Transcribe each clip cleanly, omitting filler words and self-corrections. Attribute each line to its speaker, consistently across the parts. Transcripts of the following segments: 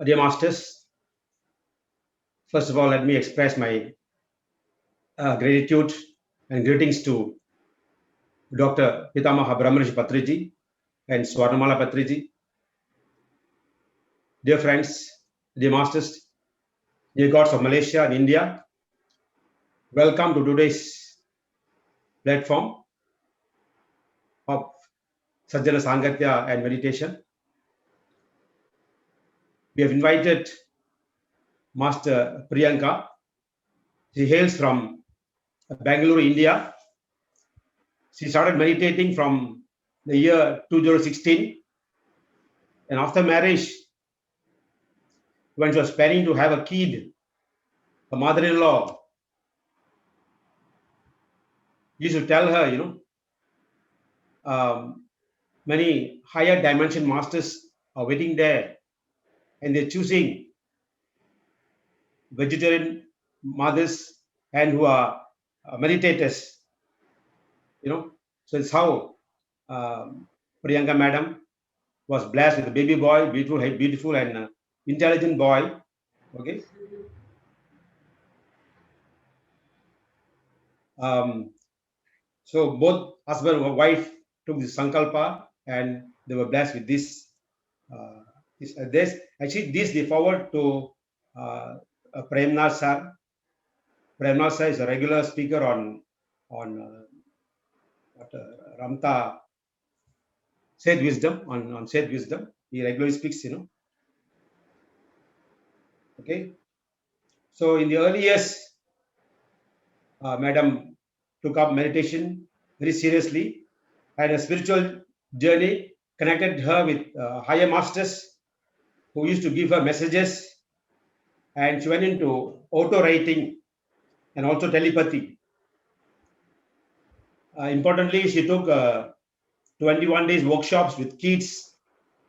Speaker 1: Dear Masters, first of all, let me express my gratitude and greetings to Dr. Pitamaha Brahmarishi Patriji and Swarnamala Patriji. Dear friends, dear Masters, dear gods of Malaysia and India, welcome to today's platform of Sajjana Sangatya and meditation. We have invited Master Priyanka. She hails from Bangalore, India. She started meditating from the year 2016, and after marriage, when she was planning to have a kid, her mother-in-law used to tell her, many higher dimension masters are waiting there, and they're choosing vegetarian mothers and who are meditators. So it's how Priyanka Madam was blessed with a baby boy, beautiful and intelligent boy. Okay. So both husband and wife took this sankalpa, and they were blessed with this. This they forward to Premnath sir. Premnath sir is a regular speaker on Ramta Said Wisdom on Said Wisdom. He regularly speaks. Okay. So in the early years, Madam took up meditation very seriously, and a spiritual journey connected her with higher masters who used to give her messages, and she went into auto writing and also telepathy. Importantly, she took 21 days workshops with kids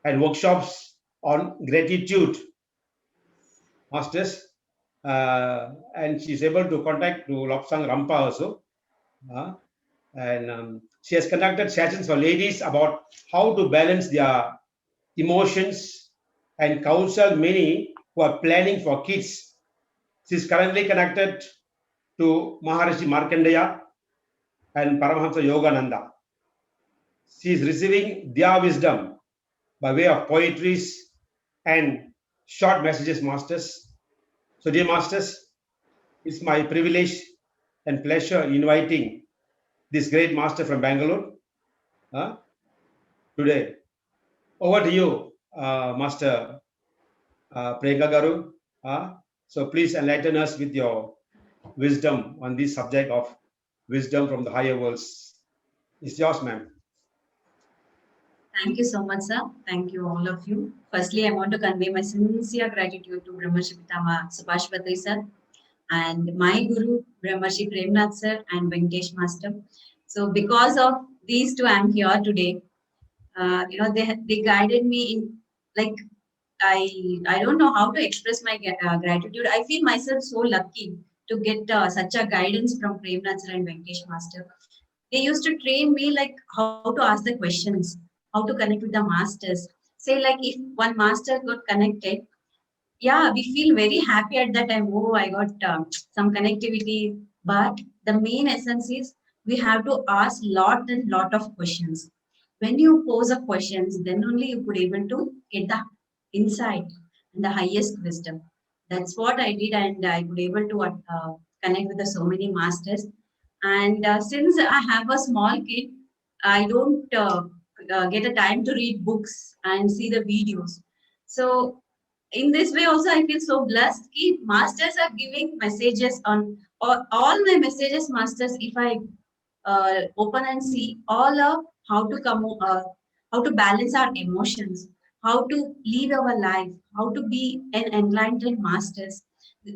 Speaker 1: and workshops on gratitude masters, and she's able to contact to Lobsang Rampa also. And she has conducted sessions for ladies about how to balance their emotions and counsel many who are planning for kids. She is currently connected to Maharishi Markandeya and Paramahamsa Yogananda. She is receiving their wisdom by way of poetries and short messages, masters. So, dear masters, it's my privilege and pleasure inviting this great master from Bangalore today. Over to you, Master Priyanka Garu. So please enlighten us with your wisdom on this subject of wisdom from the higher worlds. It's yours, ma'am.
Speaker 2: Thank you so much, sir. Thank you, all of you. Firstly, I want to convey my sincere gratitude to Brahmarshi Pitama Subhash Patri sir and my Guru, Brahmarshi Premnath sir and Venkatesh Master. So, because of these two, I'm here today. They guided me in, like, I don't know how to express my gratitude. I feel myself so lucky to get such a guidance from Premnath sir and Venkatesh Master. They used to train me like how to ask the questions, how to connect with the masters. Say like if one master got connected, yeah, we feel very happy at that time. Oh, I got some connectivity. But the main essence is we have to ask lot of questions. When you pose a questions, then only you could able to get the insight and the highest wisdom. That's what I did, and I could able to connect with the so many masters. And since I have a small kid, I don't get a time to read books and see the videos. So in this way also I feel so blessed कि masters are giving messages on all my messages masters if I open and see all of how to come how to balance our emotions, how to lead our life, how to be an enlightened masters.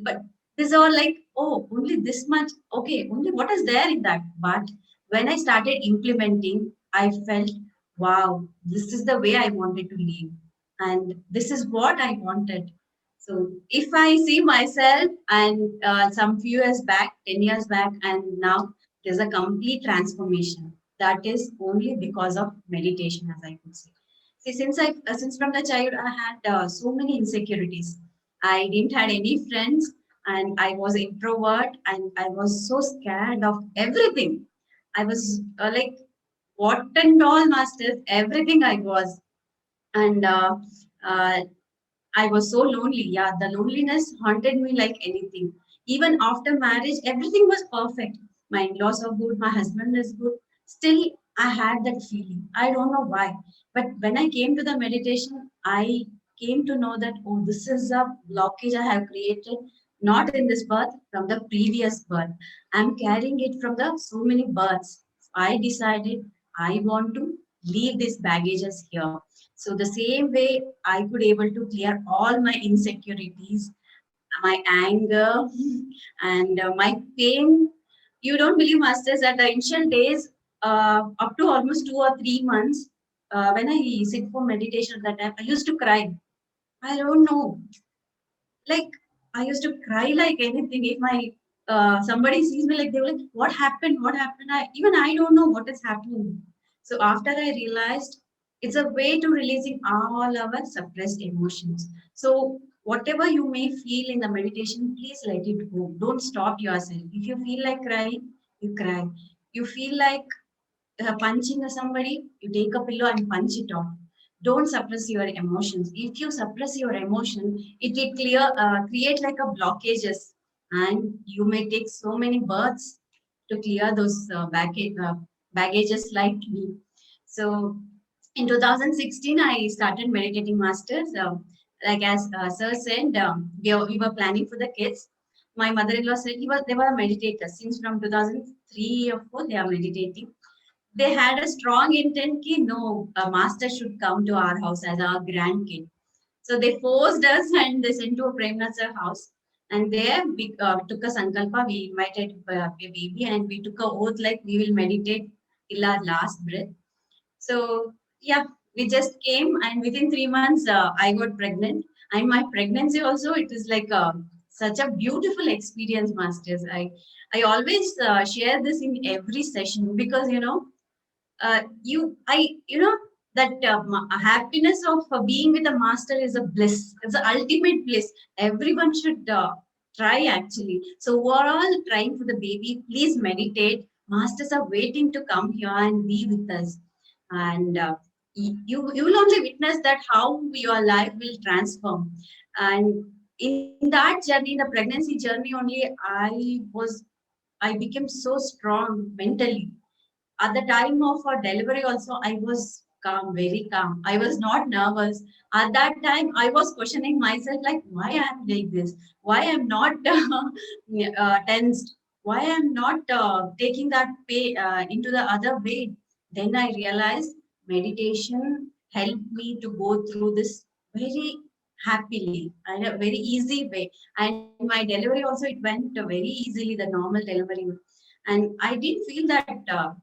Speaker 2: But these are like, oh, only this much, okay, only what is there in that. But when I started implementing, I felt, wow, this is the way I wanted to live, and this is what I wanted. So if I see myself and some few years back, 10 years back, and now there's a complete transformation. That is only because of meditation, as I could say. See, since from the childhood I had so many insecurities. I didn't had any friends, and I was introvert, and I was so scared of everything. I was like what and all masters, everything I was, and uh, I was so lonely. Yeah, the loneliness haunted me like anything. Even after marriage, everything was perfect. My in-laws are good, my husband is good. Still, I had that feeling. I don't know why. But when I came to the meditation, I came to know that, oh, this is a blockage I have created, not in this birth, from the previous birth. I'm carrying it from the so many births. I decided I want to leave these baggages here. So the same way I could able to clear all my insecurities, my anger, and my pain. You don't believe, masters, at the initial days, up to almost 2 or 3 months, when I sit for meditation at that time, I used to cry. I don't know, like I used to cry like anything. If my somebody sees me, like they were like, "What happened? What happened?" Even I don't know what is happening. So after I realized it's a way to releasing all our suppressed emotions. So whatever you may feel in the meditation, please let it go. Don't stop yourself. If you feel like crying, you cry. You feel like punching somebody, you take a pillow and punch it off. Don't suppress your emotions. If you suppress your emotion, it will create like a blockages, and you may take so many births to clear those baggages like me. So in 2016, I started meditating masters. Like as Sir said, we were planning for the kids. My mother-in-law said they were meditators since from 2003 or 4 they are meditating. They had a strong intent ki no, a master should come to our house as our grandkid. So they forced us and they sent to a Premnath house. And there we took a sankalpa, we invited a baby and we took a oath like we will meditate till our last breath. So yeah, we just came and within 3 months I got pregnant. And my pregnancy also, it is like such a beautiful experience, masters. I always share this in every session because you know that happiness of being with a master is a bliss. It's the ultimate bliss. Everyone should try actually. So we're all trying for the baby. Please meditate. Masters are waiting to come here and be with us. And you will only witness that how your life will transform. And in that journey, the pregnancy journey only, I became so strong mentally. At the time of our delivery also, I was calm, very calm. I was not nervous. At that time I was questioning myself like why I'm like this, why I'm not tensed, why I'm not taking that pay into the other way. Then I realized meditation helped me to go through this very happily and a very easy way. And my delivery also, it went very easily, the normal delivery. And I didn't feel that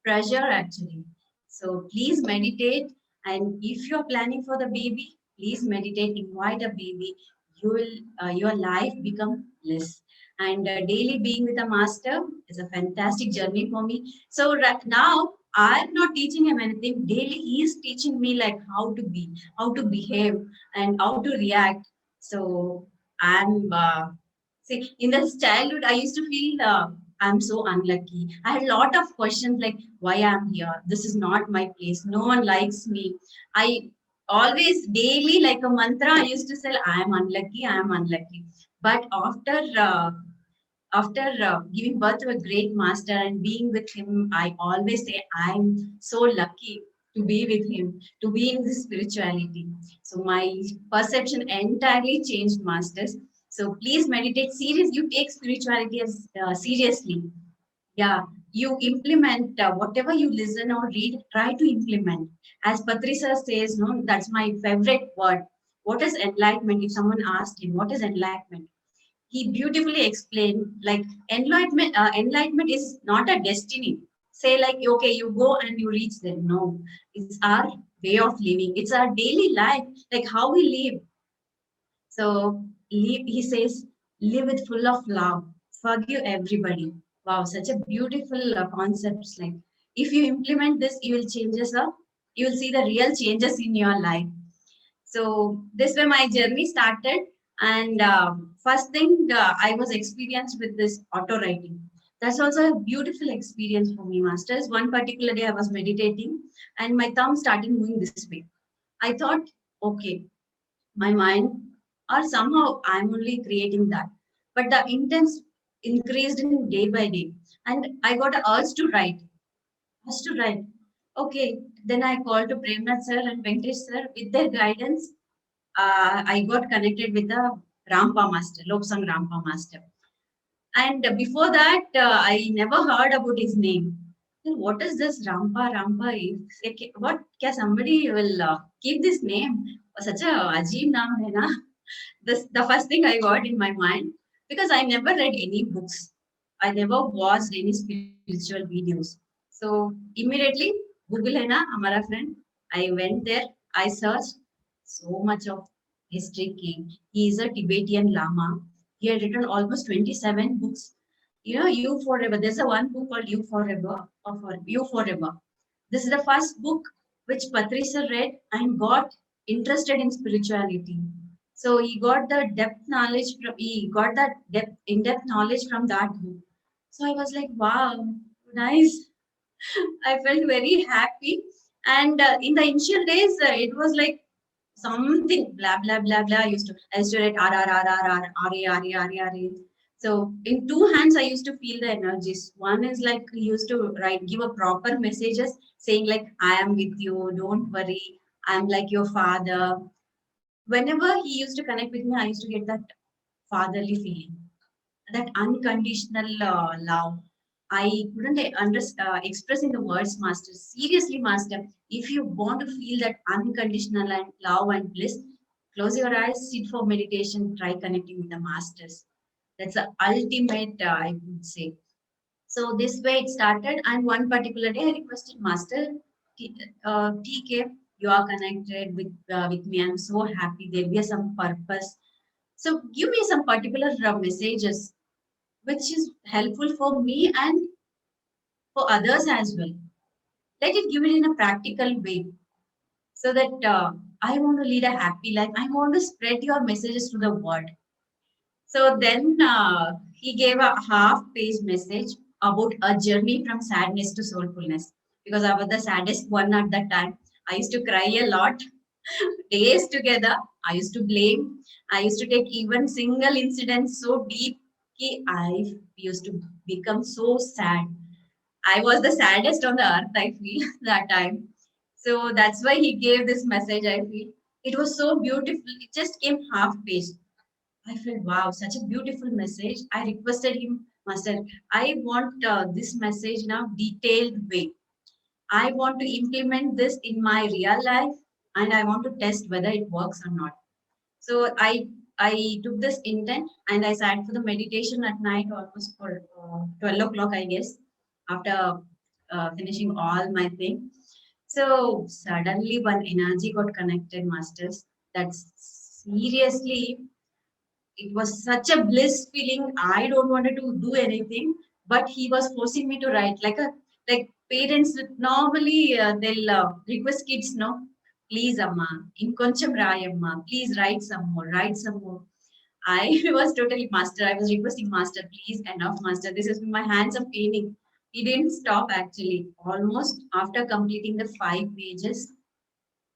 Speaker 2: pressure actually. So please meditate. And if you're planning for the baby, please meditate, invite a baby. You will, your life become bliss. And daily being with a master is a fantastic journey for me. So right now, I'm not teaching him anything. Daily, he is teaching me like how to be, how to behave, and how to react. So I'm see, in this childhood, I used to feel I'm so unlucky. I had a lot of questions like why I'm here. This is not my place. No one likes me. I always daily like a mantra. I used to say I am unlucky. I am unlucky. But after giving birth to a great master and being with him, I always say I'm so lucky to be with him, to be in this spirituality. So my perception entirely changed, masters. So please meditate serious. You take spirituality as seriously. Yeah, you implement whatever you listen or read. Try to implement. As Patrisa says, no, that's my favorite word. What is enlightenment? If someone asked him, what is enlightenment? He beautifully explained like enlightenment is not a destiny. Say like okay, you go and you reach there. No, it's our way of living. It's our daily life, like how we live. So he says, live with full of love, forgive everybody. Wow, such a beautiful concept. Like if you implement this, you will change us up. you will see the real changes in your life. So this way my journey started. And first thing, I was experienced with this auto writing. That's also a beautiful experience for me, masters. One particular day I was meditating and my thumb started moving this way. I thought, okay, my mind, or somehow I'm only creating that. But the intense increased in day by day. And I got a urge to write. Urge to write. Okay, then I called to Premnath sir and Venkatesh sir. With their guidance, I got connected with the Rampa master, Loksang Rampa master. And before that, I never heard about his name. Then what is this Rampa? Rampa is like, what? Kya somebody will keep this name? Such a ajib naam hai na? This the first thing I got in my mind, because I never read any books. I never watched any spiritual videos. So immediately Google hai na, hamara friend. I went there. I searched so much of history king. He is a Tibetan Lama. He had written almost 27 books. You know, You Forever. There's a one book called You Forever, or for You Forever. This is the first book which Patricia read and got interested in spirituality. So he got the depth knowledge from he got that depth in-depth knowledge from that book. So I was like, wow, nice. I felt very happy. And in the initial days, it was like something blah blah blah blah. I used to write r r r r r r a r a r a r a. So in two hands, I used to feel the energies. One is like he used to write, give a proper messages saying like I am with you, don't worry, I'm like your father. Whenever he used to connect with me, I used to get that fatherly feeling, that unconditional love. I couldn't express in the words, Master. Seriously, Master, if you want to feel that unconditional and love and bliss, close your eyes, sit for meditation, try connecting with the Masters. That's the ultimate, I would say. So this way it started, and one particular day I requested Master, TK, you are connected with me. I'm so happy. There be some purpose. So give me some particular messages which is helpful for me and for others as well. Let it give it in a practical way so that I want to lead a happy life. I want to spread your messages to the world. So then he gave a half-page message about a journey from sadness to soulfulness, because I was the saddest one at that time. I used to cry a lot, days together. I used to blame. I used to take even single incident so deep. I used to become so sad. I was the saddest on the earth, I feel, that time. So that's why he gave this message, I feel. It was so beautiful. It just came half page. I felt, wow, such a beautiful message. I requested him, Master, I want this message now detailed way. I want to implement this in my real life and I want to test whether it works or not. So I took this intent and I sat for the meditation at night almost for 12 o'clock, I guess, after finishing all my thing. So suddenly one energy got connected, masters. That's seriously, it was such a bliss feeling. I don't wanted to do anything, but he was forcing me to write like parents normally they'll request kids, no, please amma, inkoncham rayamma, please write some more. I was totally master. I was requesting master, please enough master. This is my hands are paining. He didn't stop actually. Almost after completing the 5 pages,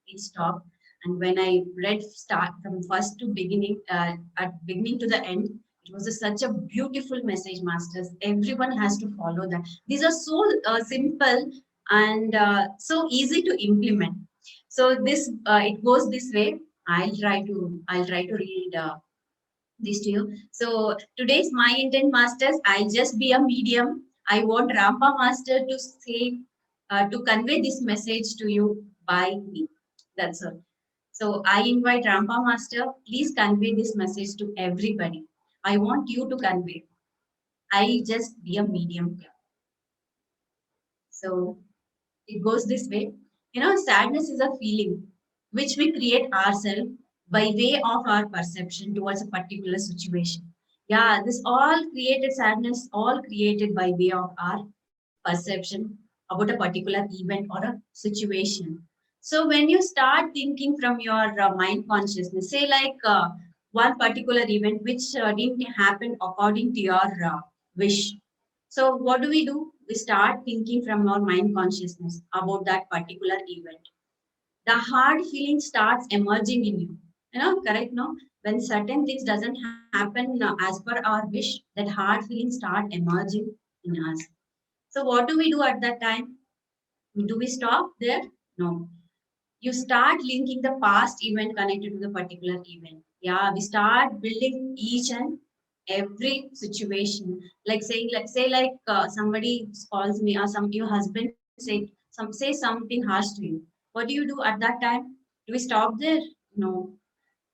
Speaker 2: it stopped. And when I read start from first to beginning, at beginning to the end, it was such a beautiful message, masters. Everyone has to follow that. These are so simple and so easy to implement. So this it goes this way. I'll try to read this to you. So today's my intent, masters. I'll just be a medium. I want Rampa master to say to convey this message to you by me. That's all. So I invite Rampa Master, please convey this message to everybody. I want you to convey. I just be a medium. So it goes this way. Sadness is a feeling which we create ourselves by way of our perception towards a particular situation. Yeah, this all created sadness, all created by way of our perception about a particular event or a situation. So when you start thinking from your mind consciousness, say like one particular event which didn't happen according to your wish. So what do? We start thinking from our mind consciousness about that particular event. The hard feeling starts emerging in you. You know, correct? No, when certain things doesn't happen as per our wish, that hard feeling start emerging in us. So what do we do at that time? Do we stop there? No, you start linking the past event connected to the particular event. Yeah, we start building each and every situation. Like saying, like say, like somebody calls me, or some your husband say something harsh to you. What do you do at that time? Do we stop there? No,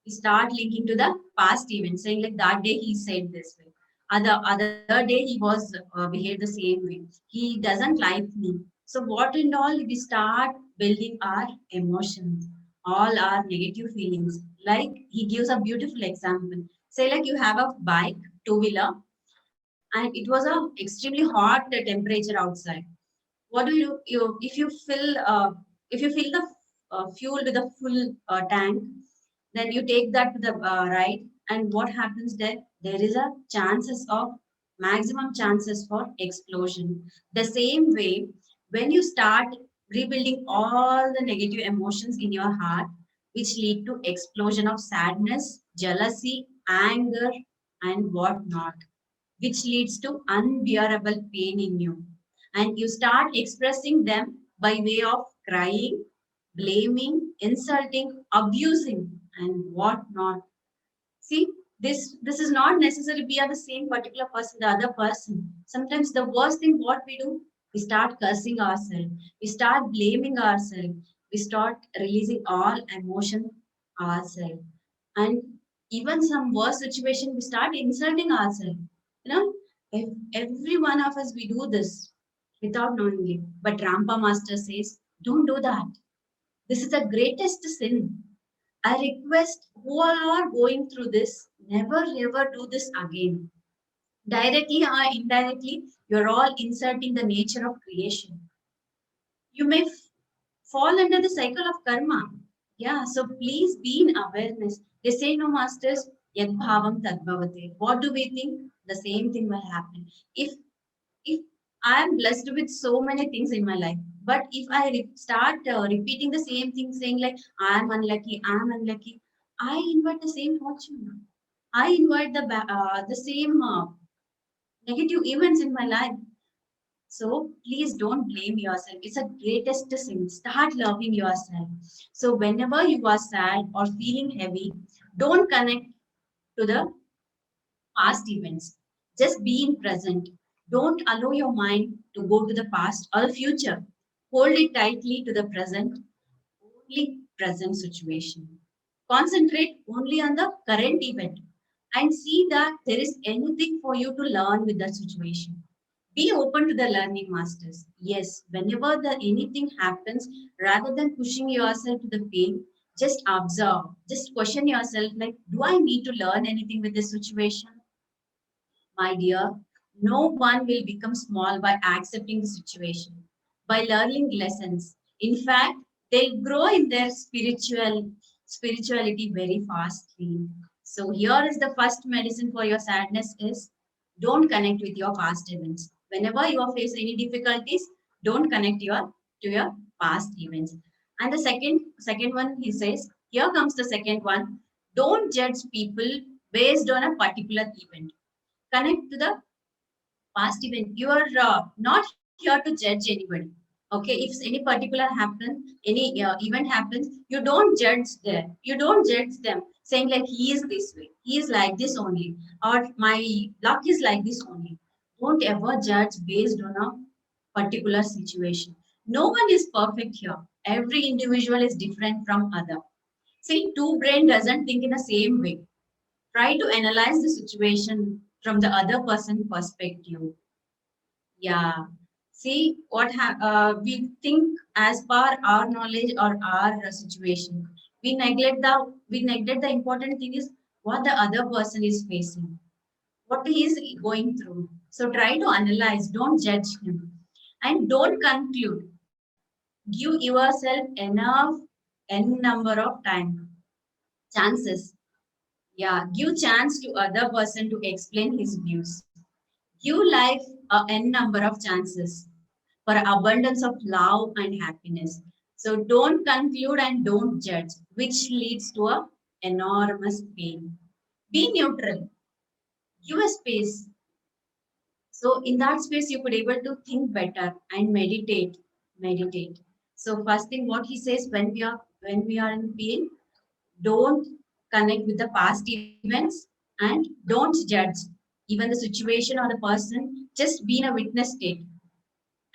Speaker 2: we start linking to the past event, saying like that day he said this way. Other day he was behaved the same way. He doesn't like me. So what and all we start building our emotions, all our negative feelings. Like he gives a beautiful example. Say like you have a bike, two-wheeler, and it was a extremely hot temperature outside. What do? You if you fill the fuel with a full tank, then you take that to the right, and what happens there? There is a chances of maximum chances for explosion. The same way, when you start rebuilding all the negative emotions in your heart, which lead to explosion of sadness, jealousy, anger, and whatnot, which leads to unbearable pain in you. And you start expressing them by way of crying, blaming, insulting, abusing, and whatnot. See, this is not necessarily we are the same particular person, the other person. Sometimes the worst thing what we do, we start cursing ourselves, we start blaming ourselves, we start releasing all emotion ourselves. And even some worse situation, we start insulting ourselves. You know, if every one of us we do this without knowing it. But Rampa Master says, don't do that. This is the greatest sin. I request who all are going through this, never ever do this again. Directly or indirectly, you're all inserting the nature of creation. You may fall under the cycle of karma. Yeah, so please be in awareness. They say, no, masters, yad bhavam tad bhavate. What do we think? The same thing will happen. If I am blessed with so many things in my life, but if I start repeating the same thing, saying like I am unlucky, I invite the same fortune. I invite the same negative events in my life. So please don't blame yourself. It's a greatest sin. Start loving yourself. So whenever you are sad or feeling heavy, don't connect to the past events. Just be in present. Don't allow your mind to go to the past or future. Hold it tightly to the present, only present situation. Concentrate only on the current event and see that there is anything for you to learn with that situation. Be open to the learning masters. Yes, whenever the anything happens, rather than pushing yourself to the pain, just observe. Just question yourself like, do I need to learn anything with this situation? My dear, no one will become small by accepting the situation, by learning lessons. In fact, they'll grow in their spirituality very fastly. So here is the first medicine for your sadness is don't connect with your past events. Whenever you are face any difficulties, don't connect to your past events. And the second one he says, here comes the second one. Don't judge people based on a particular event. Connect to the past event. You are not here to judge anybody. Okay, if any particular any event happens, you don't judge there. You don't judge them, saying like he is this way, he is like this only, or my luck is like this only. Don't ever judge based on a particular situation. No one is perfect here. Every individual is different from other. See, two brain doesn't think in the same way. Try to analyze the situation from the other person perspective. Yeah. See we think as per our knowledge or our situation. We neglect the important thing is what the other person is facing, what he is going through. So try to analyze, don't judge him, and don't conclude. Give yourself enough n number of chances. Yeah, give chance to other person to explain his views. Give life a n number of chances for abundance of love and happiness. So don't conclude and don't judge, which leads to a enormous pain. Be neutral. Give a space. So in that space, you could able to think better and meditate. Meditate. So first thing, what he says, when we are in pain, don't connect with the past events and don't judge even the situation or the person. Just be in a witness state.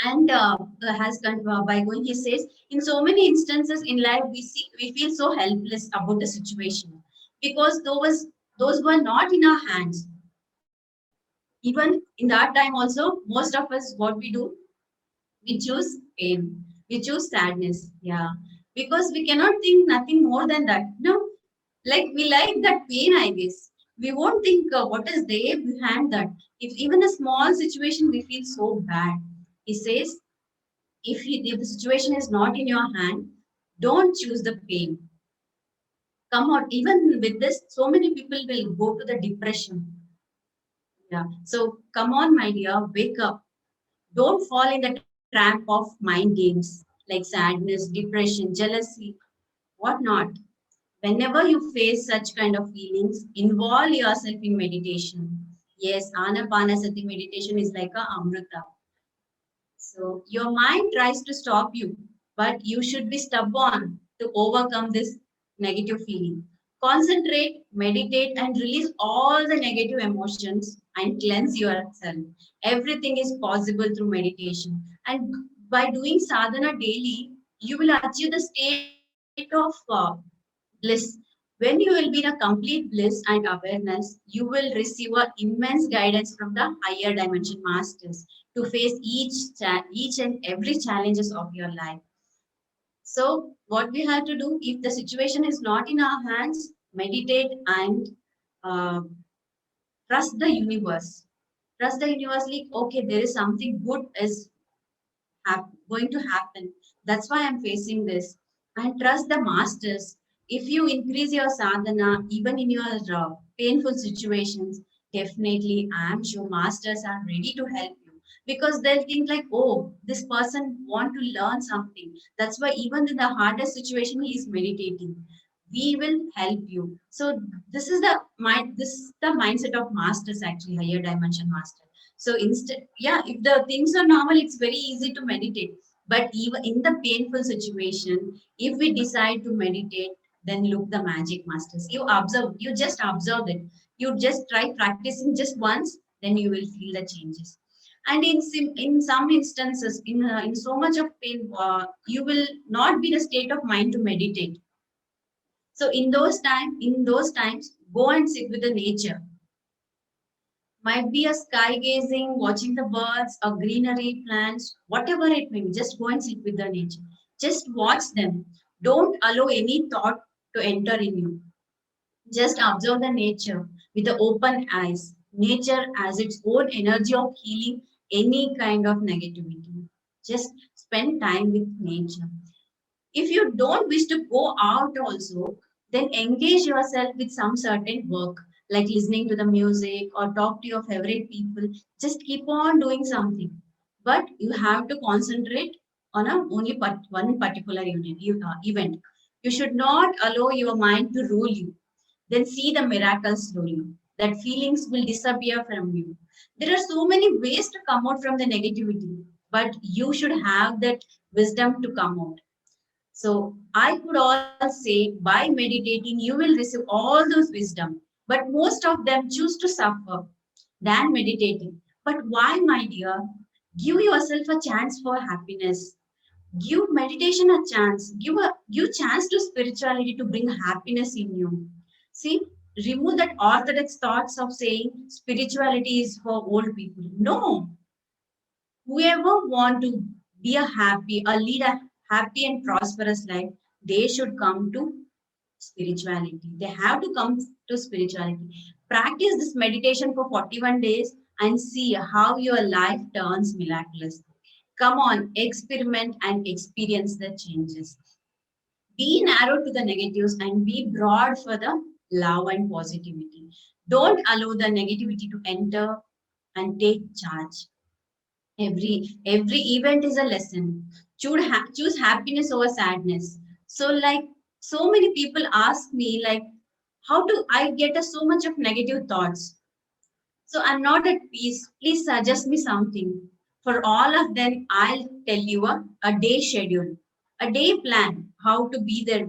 Speaker 2: And by going, he says, in so many instances in life, we feel so helpless about the situation because those were not in our hands. Even in that time also, most of us, what we do, we choose pain, we choose sadness. Yeah, because we cannot think nothing more than that. No, like we like that pain, I guess. We won't think what is there behind that. If even a small situation we feel so bad, he says, if the situation is not in your hand, don't choose the pain. Come out. Even with this, so many people will go to the depression. Yeah. So come on, my dear, wake up. Don't fall in the trap of mind games like sadness, depression, jealousy, whatnot. Whenever you face such kind of feelings, involve yourself in meditation. Yes, Anapanasati meditation is like a Amrita. So your mind tries to stop you, but you should be stubborn to overcome this negative feeling. Concentrate, meditate, and release all the negative emotions and cleanse yourself. Everything is possible through meditation. And by doing sadhana daily, you will achieve the state of bliss. When you will be in a complete bliss and awareness, you will receive a immense guidance from the higher dimension masters to face each and every challenges of your life. So what we have to do, if the situation is not in our hands, meditate and uh, trust the universe. Trust the universe, like, okay, there is something good is going to happen. That's why I'm facing this. And trust the masters. If you increase your sadhana, even in your painful situations, definitely I'm sure masters are ready to help you because they'll think like, oh, this person want to learn something. That's why even in the hardest situation, he is meditating. We will help you. So this is the mindset of masters actually, higher dimension master. So instead, yeah, if the things are normal, it's very easy to meditate. But even in the painful situation, if we decide to meditate, then look the magic masters. You observe, you just observe it. You just try practicing just once, then you will feel the changes. And in some instances, in so much of pain, you will not be in a state of mind to meditate. So in those times, go and sit with the nature. Might be a sky gazing, watching the birds, or greenery, plants, whatever it may be. Just go and sit with the nature. Just watch them. Don't allow any thought to enter in you. Just observe the nature with the open eyes. Nature has its own energy of healing any kind of negativity. Just spend time with nature. If you don't wish to go out also, then engage yourself with some certain work, like listening to the music or talk to your favorite people. Just keep on doing something. But you have to concentrate on one particular event. You should not allow your mind to rule you. Then see the miracles slowly. That feelings will disappear from you. There are so many ways to come out from the negativity, but you should have that wisdom to come out. So I could all say by meditating, you will receive all those wisdom, but most of them choose to suffer than meditating. But why, my dear? Give yourself a chance for happiness. Give meditation a chance. Give chance to spirituality to bring happiness in you. See, remove that orthodox thoughts of saying spirituality is for old people. No, whoever want to be lead a happy and prosperous life, they should come to spirituality. They have to come to spirituality. Practice this meditation for 41 days and see how your life turns miraculous. Come on, experiment and experience the changes. Be narrow to the negatives and be broad for the love and positivity. Don't allow the negativity to enter and take charge. Every event is a lesson. Choose happiness over sadness. So like so many people ask me like, how do I get so much of negative thoughts? So I'm not at peace. Please suggest me something. For all of them, I'll tell you a day schedule, a day plan, how to be their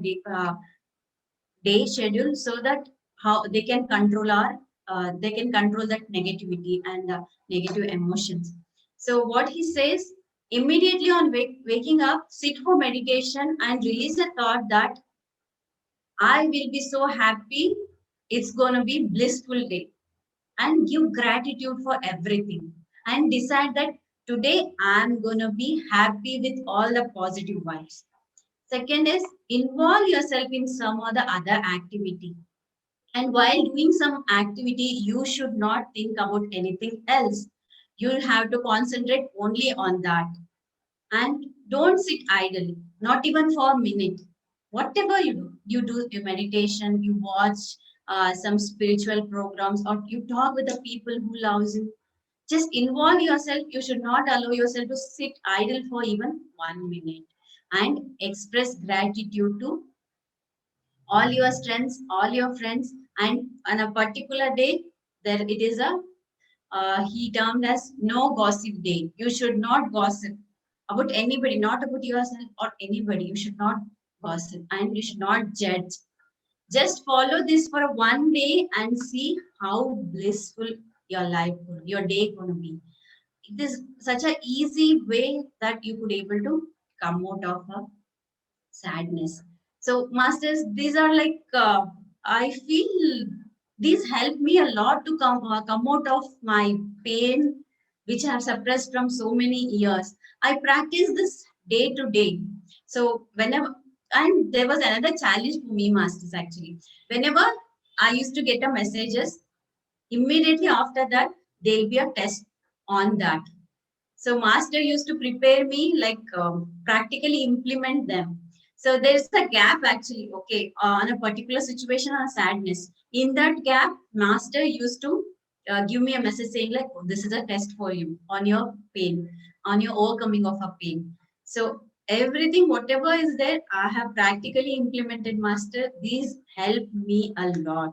Speaker 2: day schedule so that how they can control they can control that negativity and negative emotions. So what he says, immediately on waking up, sit for meditation and release a thought that I will be so happy. It's gonna be blissful day, and give gratitude for everything and decide that today I'm gonna be happy with all the positive vibes. Second is involve yourself in some or the other activity. And while doing some activity, you should not think about anything else. You'll have to concentrate only on that. And don't sit idle, not even for a minute. Whatever you do your meditation, you watch some spiritual programs, or you talk with the people who loves you. Just involve yourself. You should not allow yourself to sit idle for even 1 minute. And express gratitude to all your strengths, all your friends, and on a particular day, there it is a he termed as no gossip day. You should not gossip about anybody, not about yourself or anybody. You should not gossip and you should not judge. Just follow this for a 1 day and see how blissful your life, your day going to be. It is such a easy way that you could able to come out of a sadness. So, masters, these are like I feel these help me a lot to come out of my pain, which I have suppressed from so many years. I practice this day to day. So whenever, and there was another challenge for me, masters. Actually, whenever I used to get a messages, immediately after that there'll be a test on that. So master used to prepare me like practically implement them. So there's a gap actually, okay, on a particular situation or sadness. In that gap, master used to give me a message saying like, "Oh, this is a test for you on your pain, on your overcoming of a pain." So everything, whatever is there, I have practically implemented master. These help me a lot.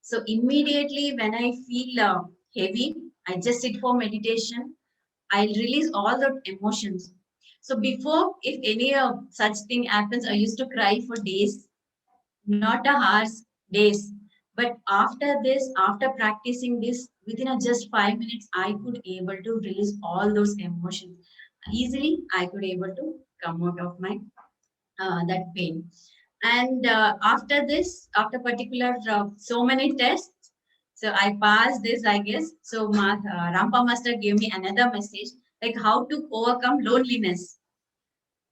Speaker 2: So immediately when I feel heavy, I just sit for meditation. I'll release all the emotions. So before, if any such thing happens, I used to cry for days, not a hours, days. But after this, after practicing this, within just 5 minutes, I could able to release all those emotions easily. I could able to come out of my that pain. And after this, after particular so many tests, so I passed this, I guess. So Rampa Master gave me another message like how to overcome loneliness.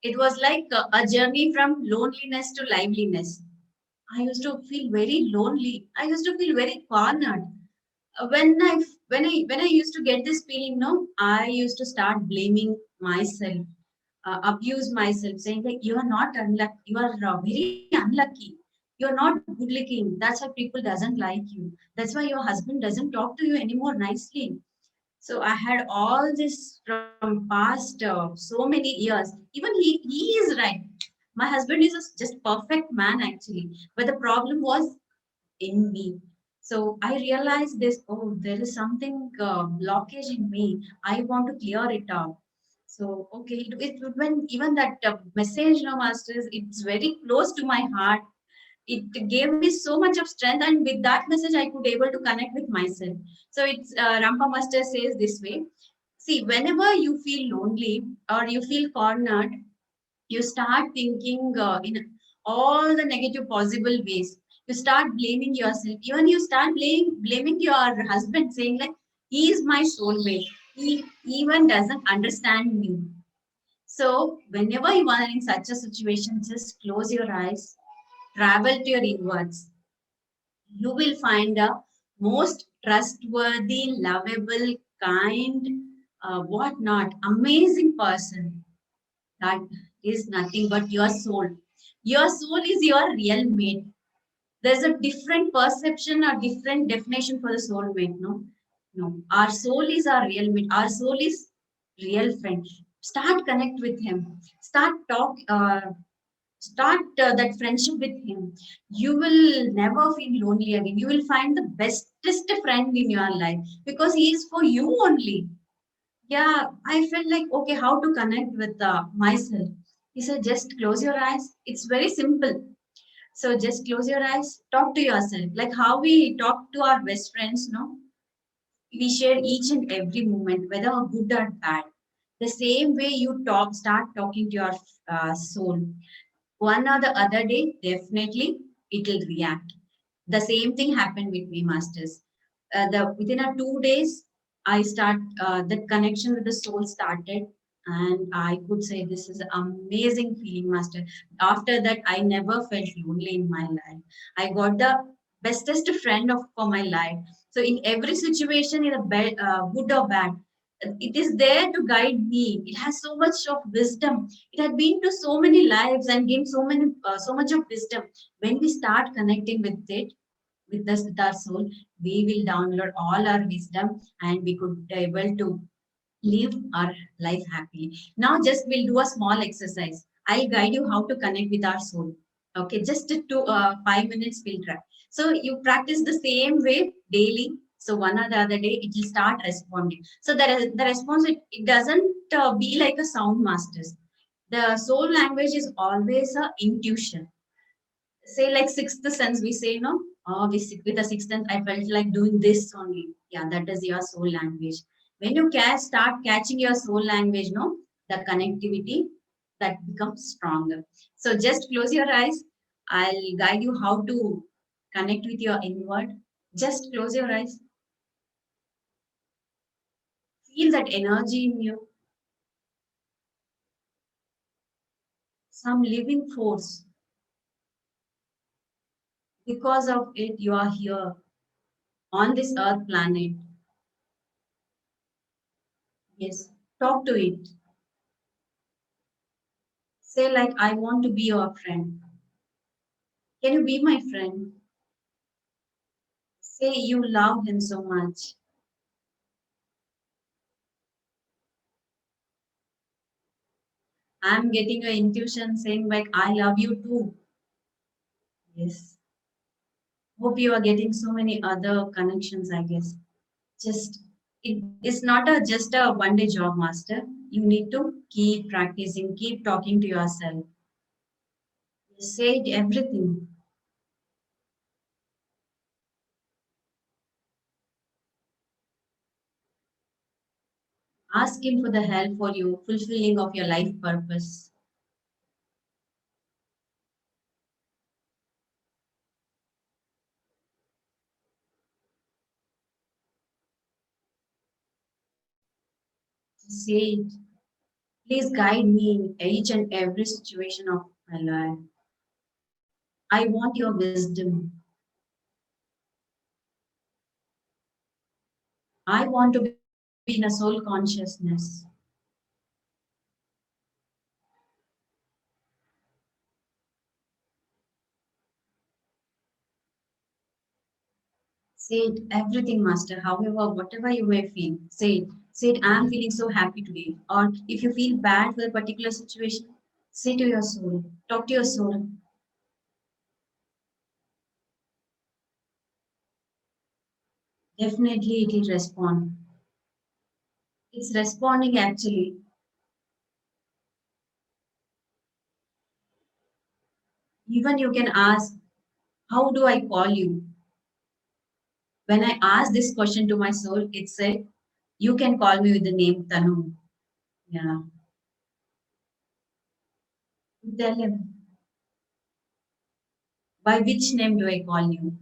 Speaker 2: It was like a journey from loneliness to liveliness. I used to feel very lonely. I used to feel very cornered. When I used to get this feeling, no, I used to start blaming myself, abuse myself, saying like you are not unlucky, you are very unlucky, you're not good looking. That's why people doesn't like you. That's why your husband doesn't talk to you anymore nicely. So I had all this from past so many years. Even he is right. My husband is just perfect man actually, but the problem was in me. So I realized this, oh, there is something blockage in me. I want to clear it out. So, okay, when even that message, no masters, it's very close to my heart. It gave me so much of strength, and with that message, I could able to connect with myself. So it's Rampa Master says this way. See, whenever you feel lonely or you feel cornered, you start thinking in all the negative possible ways. You start blaming yourself. Even you start blaming your husband, saying like, he is my soulmate. He even doesn't understand me. So whenever you are in such a situation, just close your eyes, travel to your inwards. You will find a most trustworthy, lovable, kind, what not, amazing person. That is nothing but your soul. Your soul is your real mate. There's a different perception or different definition for the soulmate. No, no. Our soul is our real mate. Our soul is real friend. Start connect with him. Start that friendship with him. You will never feel lonely again. You will find the bestest friend in your life because he is for you only. Yeah, I felt like, okay, how to connect with myself. He said, just close your eyes. It's very simple. So just close your eyes, talk to yourself. Like how we talk to our best friends, no? We share each and every moment, whether good or bad. The same way you start talking to your soul. One or the other day, definitely it will react. The same thing happened with me, masters. The within a 2 days, I start the connection with the soul started, and I could say this is amazing feeling, master. After that, I never felt lonely in my life. I got the bestest friend of for my life. So in every situation, in a good or bad, it is there to guide me. It has so much of wisdom. It had been to so many lives and gained so much of wisdom. When we start connecting with it, with us, with our soul, we will download all our wisdom and we could able to live our life happily. Now, just we'll do a small exercise. I'll guide you how to connect with our soul. Okay, just to 5 minutes we'll try. So you practice the same way daily. So one or the other day it will start responding. So the response it doesn't be like a sound masters. The soul language is always a intuition. Say like sixth sense, we say no. Oh, with the sixth sense, I felt like doing this only. Yeah, that is your soul language. When you start catching your soul language, no, the connectivity that becomes stronger. So just close your eyes. I'll guide you how to connect with your inward. Just close your eyes. Feel that energy in you. Some living force. Because of it, you are here on this earth planet. Yes, talk to it. Say like, I want to be your friend. Can you be my friend? Say you love him so much. I'm getting your intuition saying like, I love you too. Yes. Hope you are getting so many other connections, I guess. Just it's not just a one day job, master. You need to keep practicing, keep talking to yourself. Say it everything. Ask him for the help for you, fulfilling of your life purpose. Say it. Please guide me in each and every situation of my life. I want your wisdom. I want to be in a soul consciousness. Say it, everything, Master. However, whatever you may feel, say it. Say it, I'm feeling so happy today. Or if you feel bad for a particular situation, say to your soul, talk to your soul. Definitely it will respond. It's responding actually. Even you can ask, how do I call you? When I asked this question to my soul, it said, you can call me with the name Tanu. Yeah. Tell him, by which name do I call you?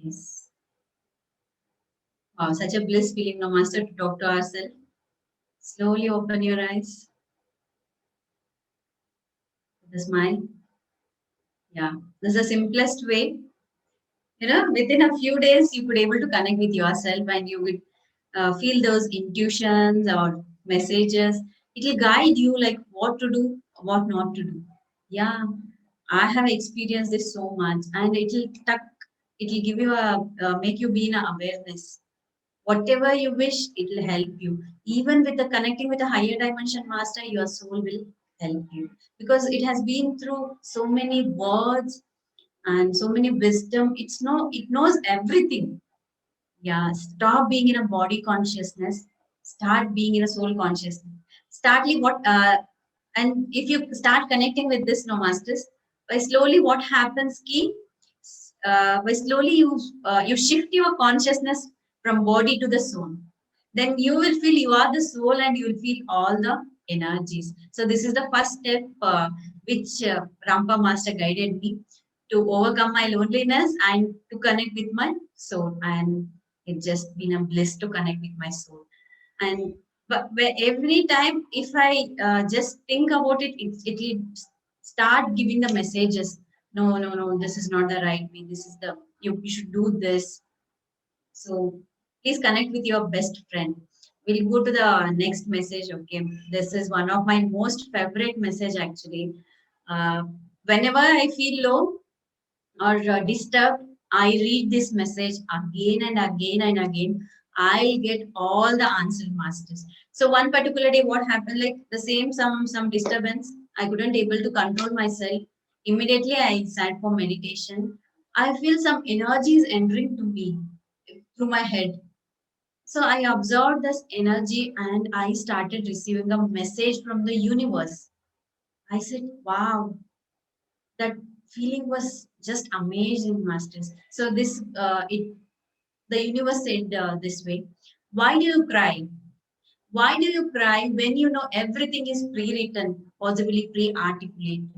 Speaker 2: Yes. Wow, such a bliss feeling, no master, to talk to ourselves. Slowly open your eyes with a smile. Yeah, this is the simplest way. Within a few days, you could able to connect with yourself and you would feel those intuitions or messages. It will guide you like what to do, what not to do. Yeah, I have experienced this so much, and it will give you make you be in a awareness. Whatever you wish, it will help you. Even with the connecting with a higher dimension master, your soul will help you because it has been through so many words and so many wisdom. It knows everything. Yeah, stop being in a body consciousness, start being in a soul consciousness. Startly what and if you start connecting with this no masters, by slowly what happens key by slowly you shift your consciousness from body to the soul. Then you will feel you are the soul and you will feel all the energies. So this is the first step which Rampa Master guided me to overcome my loneliness and to connect with my soul. And it's just been a bliss to connect with my soul. And but every time if I just think about it, it will start giving the messages. No, no, no, this is not the right way. This is the you should do this. So please connect with your best friend. We'll go to the next message. Okay, this is one of my most favorite message actually. Uh, Whenever I feel low or disturbed, I read this message again and again and again. I get all the answer masters. So one particular day, what happened? Like the same some disturbance. I couldn't able to control myself. Immediately, I sat for meditation. I feel some energies entering to me through my head. So I observed this energy and I started receiving a message from the universe. I said, "Wow, that feeling was just amazing, masters." So this it the universe said this way: why do you cry? Why do you cry when you know everything is pre-written, possibly pre-articulated?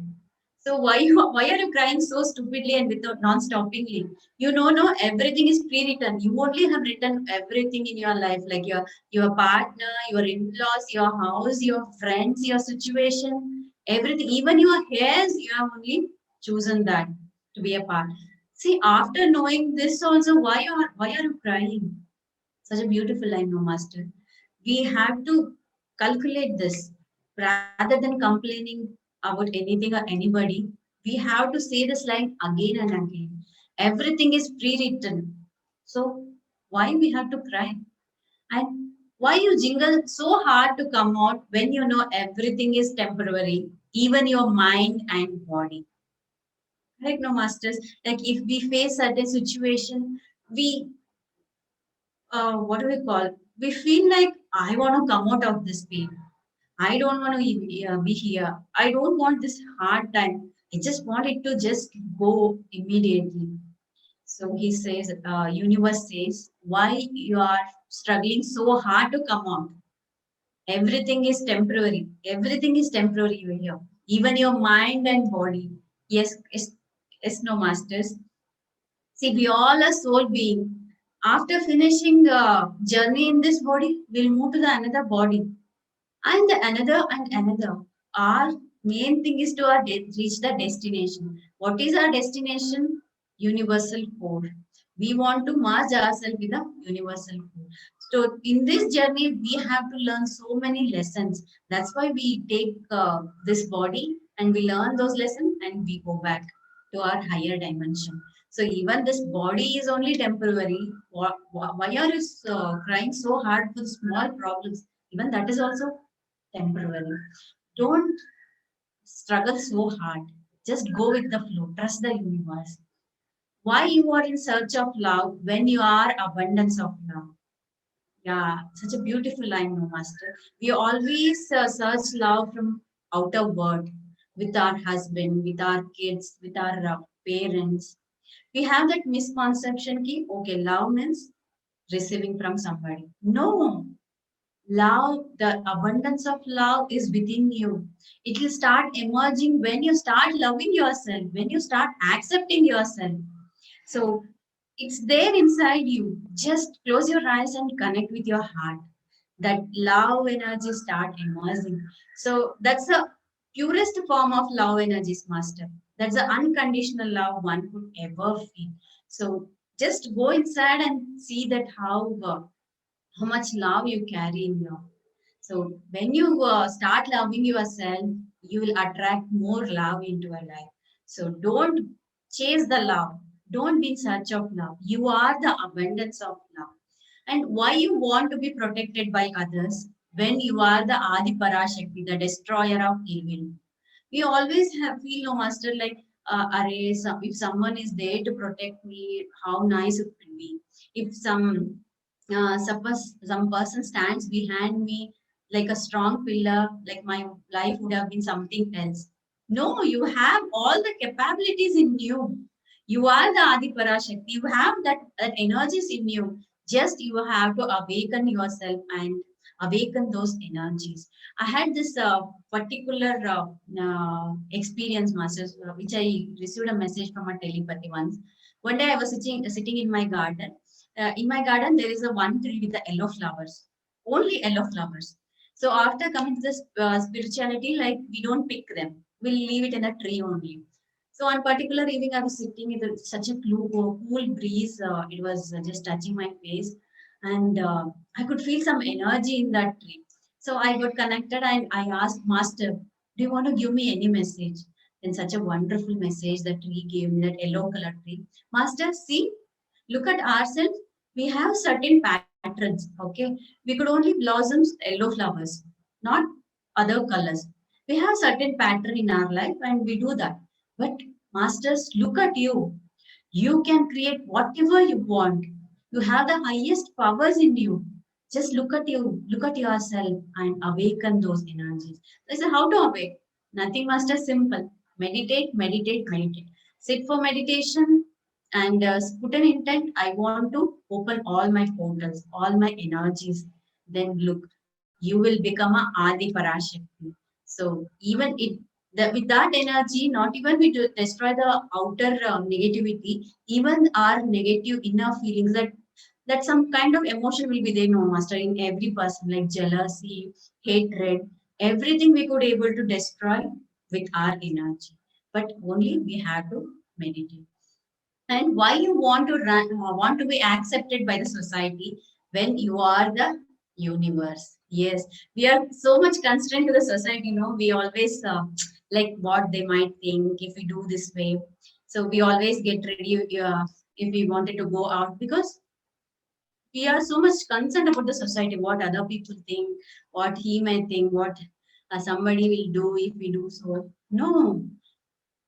Speaker 2: So why are you crying so stupidly and without non-stoppingly? You know, no, everything is pre-written. You only have written everything in your life, like your partner, your in-laws, your house, your friends, your situation, everything, even your hairs, you have only chosen that to be a part. See, after knowing this also, why are you crying? Such a beautiful line, no master. We have to calculate this rather than complaining about anything or anybody. We have to say this line again and again. Everything is pre-written. So why we have to cry? And why you jingle so hard to come out when you know everything is temporary, even your mind and body? Right, no masters. Like if we face certain situation, we what do we call? We feel like I want to come out of this pain. I don't want to be here. I don't want this hard time. I just want it to just go immediately. So he says, universe says, why you are struggling so hard to come out? Everything is temporary. Everything is temporary here. Even your mind and body. Yes, yes, no masters. See, we all are soul being. After finishing the journey in this body, we'll move to the another body and the another and another. Our main thing is to reach the destination. What is our destination? Universal core. We want to merge ourselves with the universal core. So in this journey, we have to learn so many lessons. That's why we take this body and we learn those lessons and we go back to our higher dimension. So even this body is only temporary. Why are you crying so hard for small problems? Even that is also temporary. Don't struggle so hard. Just go with the flow. Trust the universe. Why you are in search of love when you are abundance of love? Yeah, such a beautiful line, no master. We always search love from outer world with our husband, with our kids, with our parents. We have that misconception ki, okay, love means receiving from somebody. No, love, the abundance of love is within you. It will start emerging when you start loving yourself, when you start accepting yourself. So it's there inside you. Just close your eyes and connect with your heart. that love energy start emerging. So that's the purest form of love energies, master. That's the unconditional love one could ever feel. So just go inside and see that how much love you carry in you. So when you start loving yourself, you will attract more love into your life. So don't chase the love. Don't be in search of love. You are the abundance of love. And why you want to be protected by others when you are the Adi Parashakti, the destroyer of evil. We always have feel, no master, like, if someone is there to protect me, how nice it will be. If suppose some person stands behind me like a strong pillar, like my life would have been something else. No, you have all the capabilities in you. You are the Adi Parashakti. You have that energies in you. Just you have to awaken yourself and awaken those energies. I had this particular experience, masters, which I received a message from a telepathy once. One day I was sitting in my garden. In my garden, there is a one tree with the yellow flowers, only yellow flowers. So after coming to this spirituality, like we don't pick them, we'll leave it in a tree only. So on particular evening, I was sitting in such a cool breeze. It was just touching my face, and I could feel some energy in that tree. So I got connected and I asked Master, "Do you want to give me any message?" Then such a wonderful message that tree gave me, that yellow color tree. Master, see, look at ourselves. We have certain patterns. Okay, we could only blossoms yellow flowers, not other colors. We have certain pattern in our life, and we do that. But masters, look at you. You can create whatever you want. You have the highest powers in you. Just look at you, look at yourself, and awaken those energies. I said, how to awake? Nothing, master. Simple. Meditate, meditate, meditate. Sit for meditation and put an intent. I want to open all my portals, all my energies. Then look, you will become a Adi Parashakti. So even with that energy, not even we destroy the outer negativity, even our negative inner feelings, that some kind of emotion will be there, no master, in every person, like jealousy, hatred, everything we could able to destroy with our energy. But only we have to meditate. And why you want to want to be accepted by the society when you are the universe. Yes, we are so much constrained to the society, we always like what they might think if we do this way. So we always get ready if we wanted to go out, because we are so much concerned about the society, what other people think, what he may think, what somebody will do if we do so. No,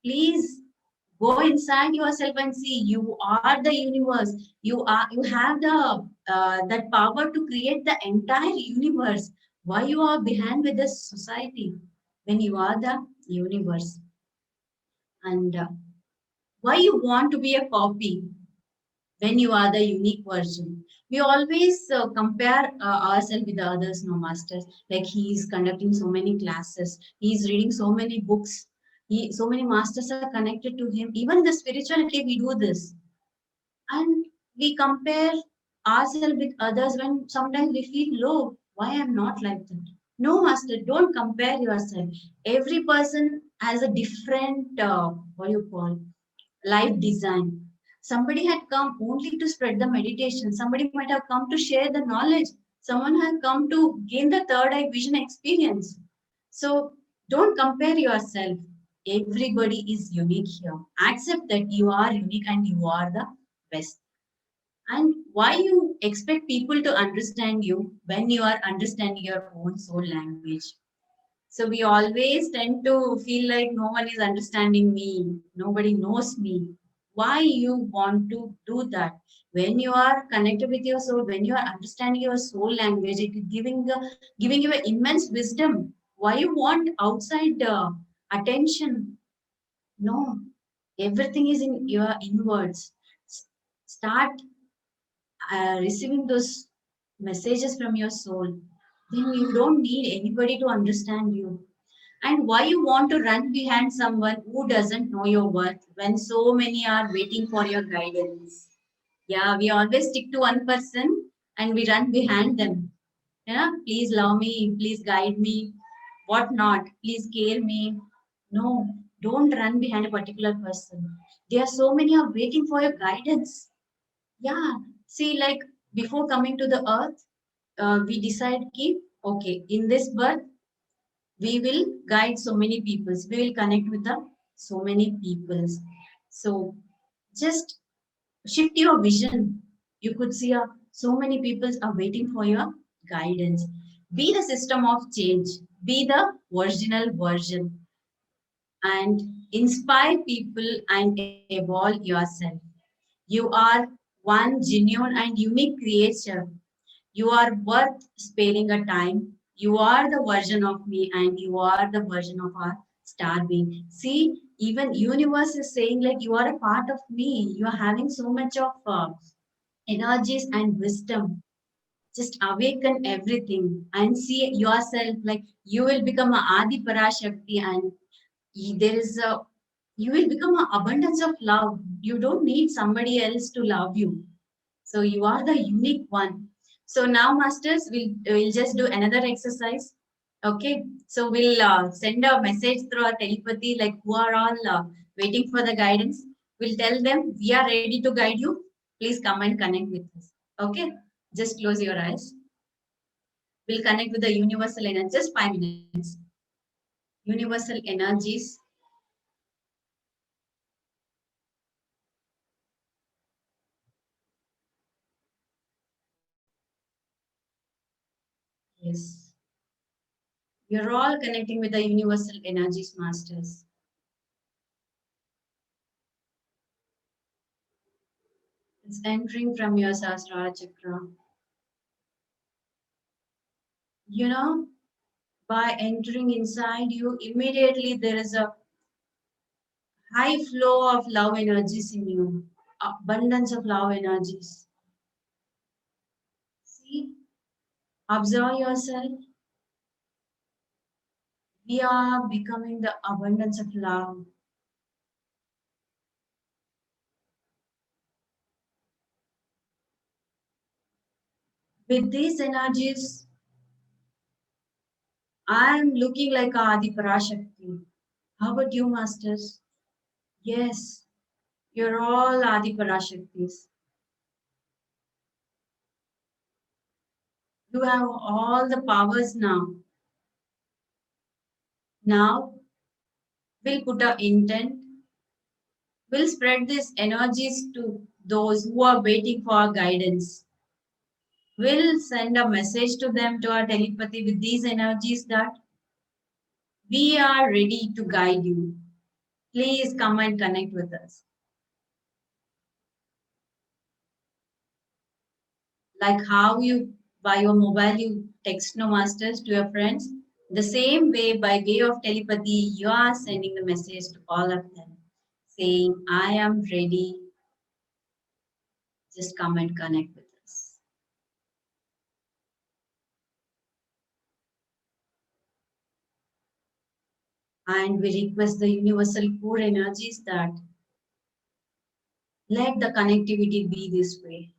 Speaker 2: please go inside yourself and see you are the universe. You have the that power to create the entire universe. Why you are behind with the society when you are the universe? And why you want to be a copy when you are the unique version? We always compare ourselves with the others, no masters. Like he is conducting so many classes, he is reading so many books, so many masters are connected to him. Even in the spirituality, we do this, and we compare ourselves with others when sometimes we feel low. Why I'm not like that? No, master, don't compare yourself. Every person has a different what do you call, life design. Somebody had come only to spread the meditation. Somebody might have come to share the knowledge. Someone had come to gain the third eye vision experience. So don't compare yourself. Everybody is unique here. Accept that you are unique and you are the best. And why you expect people to understand you when you are understanding your own soul language? So we always tend to feel like no one is understanding me, nobody knows me. Why you want to do that? When you are connected with your soul, when you are understanding your soul language, it is giving you an immense wisdom. Why you want outside attention? No, everything is in your inwards. Start receiving those messages from your soul. Then you don't need anybody to understand you. And why you want to run behind someone who doesn't know your worth when so many are waiting for your guidance? Yeah, we always stick to one person and we run behind them. Yeah, please love me, please guide me, what not, please care me. No, don't run behind a particular person. There are so many are waiting for your guidance. Yeah, see, like before coming to the earth, we decide, keep okay, in this birth, we will guide so many peoples. We will connect with the so many peoples. So just shift your vision. You could see so many people are waiting for your guidance. Be the system of change. Be the original version and inspire people and evolve yourself. You are one genuine and unique creature. You are worth sparing a time. You are the version of me and you are the version of our star being. See, even universe is saying like you are a part of me. You are having so much of energies and wisdom. Just awaken everything and see yourself like you will become a Adi Parashakti and there is a you will become an abundance of love. You don't need somebody else to love you. So you are the unique one. So now, masters, we'll just do another exercise. Okay. So we'll send a message through our telepathy, like who are all waiting for the guidance. We'll tell them we are ready to guide you. Please come and connect with us. Okay. Just close your eyes. We'll connect with the universal energy. Just 5 minutes. Universal energies. Yes. You're all connecting with the universal energies, masters. It's entering from your Sahasrara chakra. You know, by entering inside you, immediately there is a high flow of love energies in you, abundance of love energies. See, observe yourself. We are becoming the abundance of love. With these energies, I am looking like Adi Parashakti. How about you, masters? Yes, you're all Adi Parashaktis. You have all the powers now. Now, we'll put our intent. We'll spread these energies to those who are waiting for our guidance. We'll send a message to them to our telepathy with these energies that we are ready to guide you. Please come and connect with us. Like how you, by your mobile, you text no masters to your friends. The same way, by way of telepathy, you are sending the message to all of them saying, I am ready. Just come and connect with us. And we request the universal core energies that let the connectivity be this way.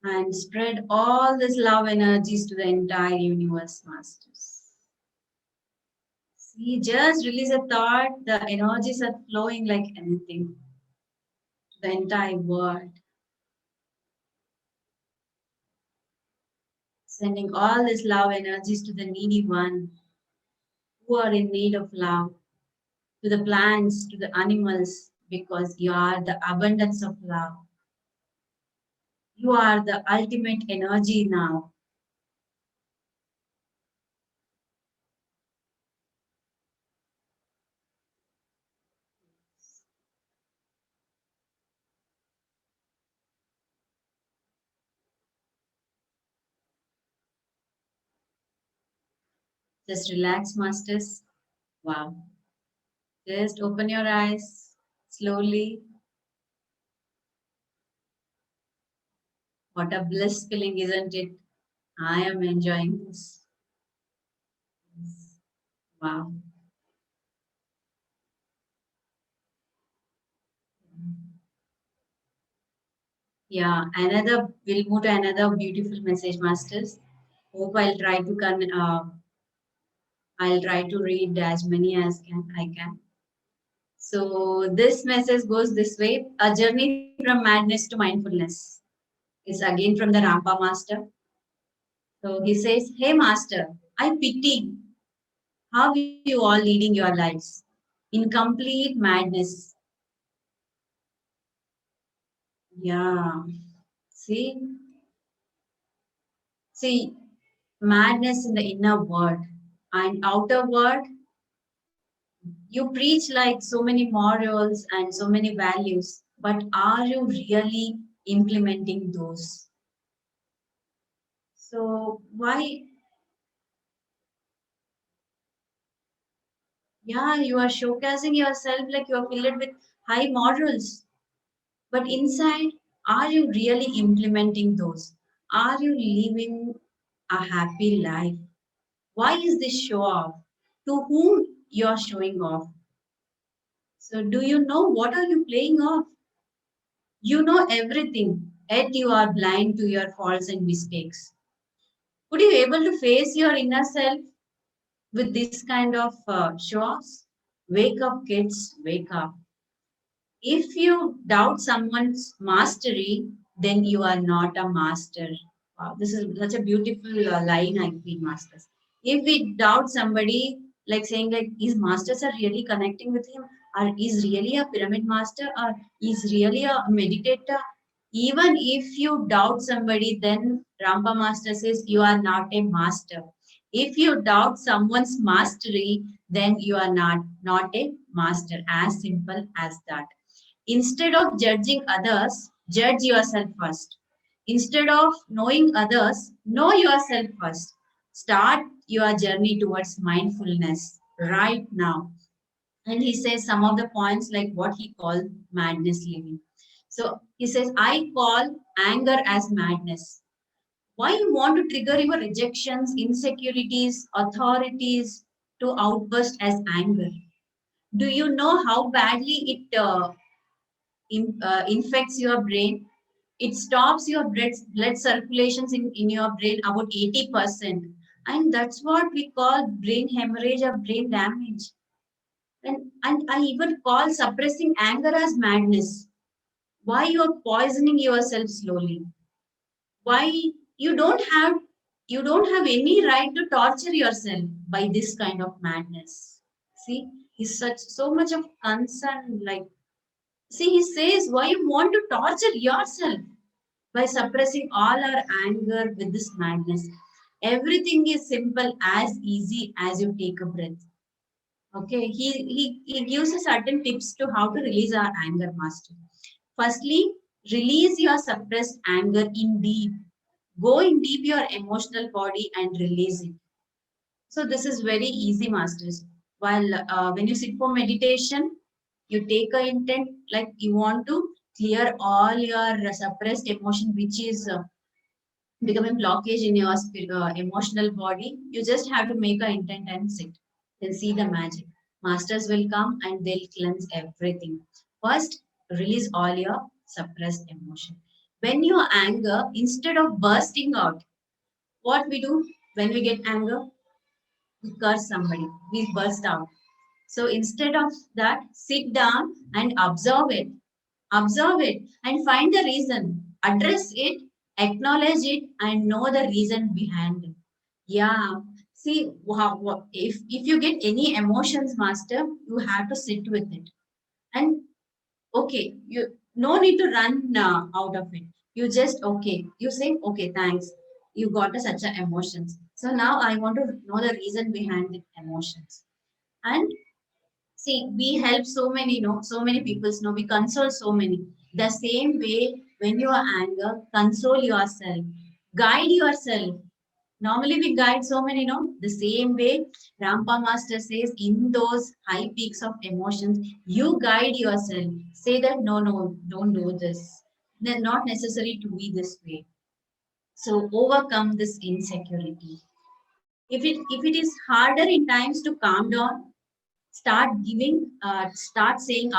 Speaker 2: And spread all this love energies to the entire universe, masters. See, just release a thought, the energies are flowing like anything to the entire world. Sending all this love energies to the needy one who are in need of love, to the plants, to the animals, because you are the abundance of love. You are the ultimate energy now. Just relax, masters. Wow. Just open your eyes slowly. What a bliss feeling, isn't it? I am enjoying this. Wow. Yeah, we'll move to another beautiful message, masters. Hope I'll try to read as many as I can. So this message goes this way: a journey from madness to mindfulness. It's again from the Rampa Master. So he says, "Hey Master, I pity how you all leading your lives in complete madness." Yeah, see, see, madness in the inner world and outer world. You preach like so many morals and so many values, but are you really implementing those? So why? Yeah, you are showcasing yourself like you are filled with high morals, but inside, are you really implementing those? Are you living a happy life? Why is this show off? To whom you are showing off? So do you know what are you playing off? You know everything, yet you are blind to your faults and mistakes. Would you able to face your inner self with this kind of show-offs? Wake up, kids, wake up. If you doubt someone's mastery, then you are not a master. Wow, this is such a beautiful line, I feel, masters. If we doubt somebody, like saying like, is masters are really connecting with him, or is really a pyramid master, or is really a meditator? Even if you doubt somebody, then Rampa Master says you are not a master. If you doubt someone's mastery, then you are not a master. As simple as that. Instead of judging others, judge yourself first. Instead of knowing others, know yourself first. Start your journey towards mindfulness right now. And he says some of the points like what he called madness living. So he says, I call anger as madness. Why you want to trigger your rejections, insecurities, authorities to outburst as anger? Do you know how badly it infects your brain? It stops your blood circulations in your brain about 80%. And that's what we call brain hemorrhage or brain damage. And I even call suppressing anger as madness. Why you're poisoning yourself slowly? Why you don't have you don't have any right to torture yourself by this kind of madness. See, he's such so much of concern. Like, see, he says, why you want to torture yourself by suppressing all our anger with this madness? Everything is simple, as easy as you take a breath. Okay, he gives us certain tips to how to release our anger, master. Firstly, release your suppressed anger in deep. Go in deep your emotional body and release it. So this is very easy, masters. While when you sit for meditation, you take a intent like you want to clear all your suppressed emotion, which is becoming blockage in your emotional body. You just have to make an intent and sit. Then see the magic. Masters will come and they'll cleanse everything. First, release all your suppressed emotion. When you anger, instead of bursting out, what we do when we get anger? We curse somebody. We burst out. So instead of that, sit down and observe it. Observe it and find the reason. Address it, acknowledge it, and know the reason behind it. Yeah. See, if you get any emotions, master, you have to sit with it. And okay, you no need to run out of it. You just okay. You say okay, thanks. You got such a emotions. So now I want to know the reason behind the emotions. And see, we help so many, so many people, we console so many. The same way, when you are anger, console yourself, guide yourself. Normally, we guide so many, the same way, Rampa Master says, in those high peaks of emotions, you guide yourself. Say that, no, no, don't do this. They're not necessary to be this way. So, overcome this insecurity. If it is harder in times to calm down, start saying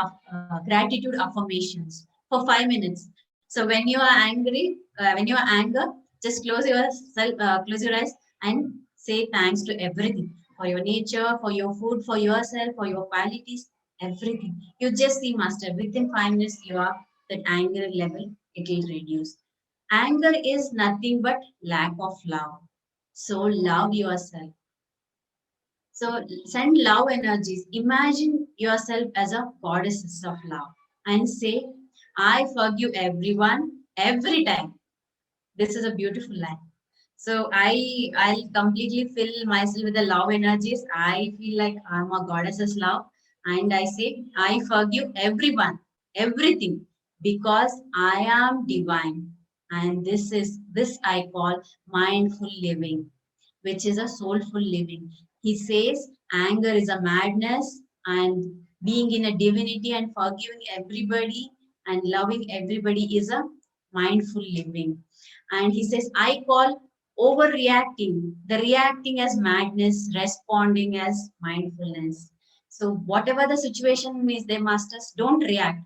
Speaker 2: gratitude affirmations for 5 minutes. So when you are angry, when you are anger, just close your eyes and say thanks to everything, for your nature, for your food, for yourself, for your qualities, everything. You just see, master, within 5 minutes, you are that anger level, it will reduce. Anger is nothing but lack of love. So love yourself. So send love energies. Imagine yourself as a goddess of love and say, I forgive everyone every time. This is a beautiful line. So I'll completely fill myself with the love energies. I feel like I'm a goddess's love. And I say, I forgive everyone, everything, because I am divine. And this I call mindful living, which is a soulful living. He says anger is a madness, and being in a divinity and forgiving everybody and loving everybody is a mindful living. And he says, I call overreacting, the reacting as madness, responding as mindfulness. So whatever the situation is, they masters don't react.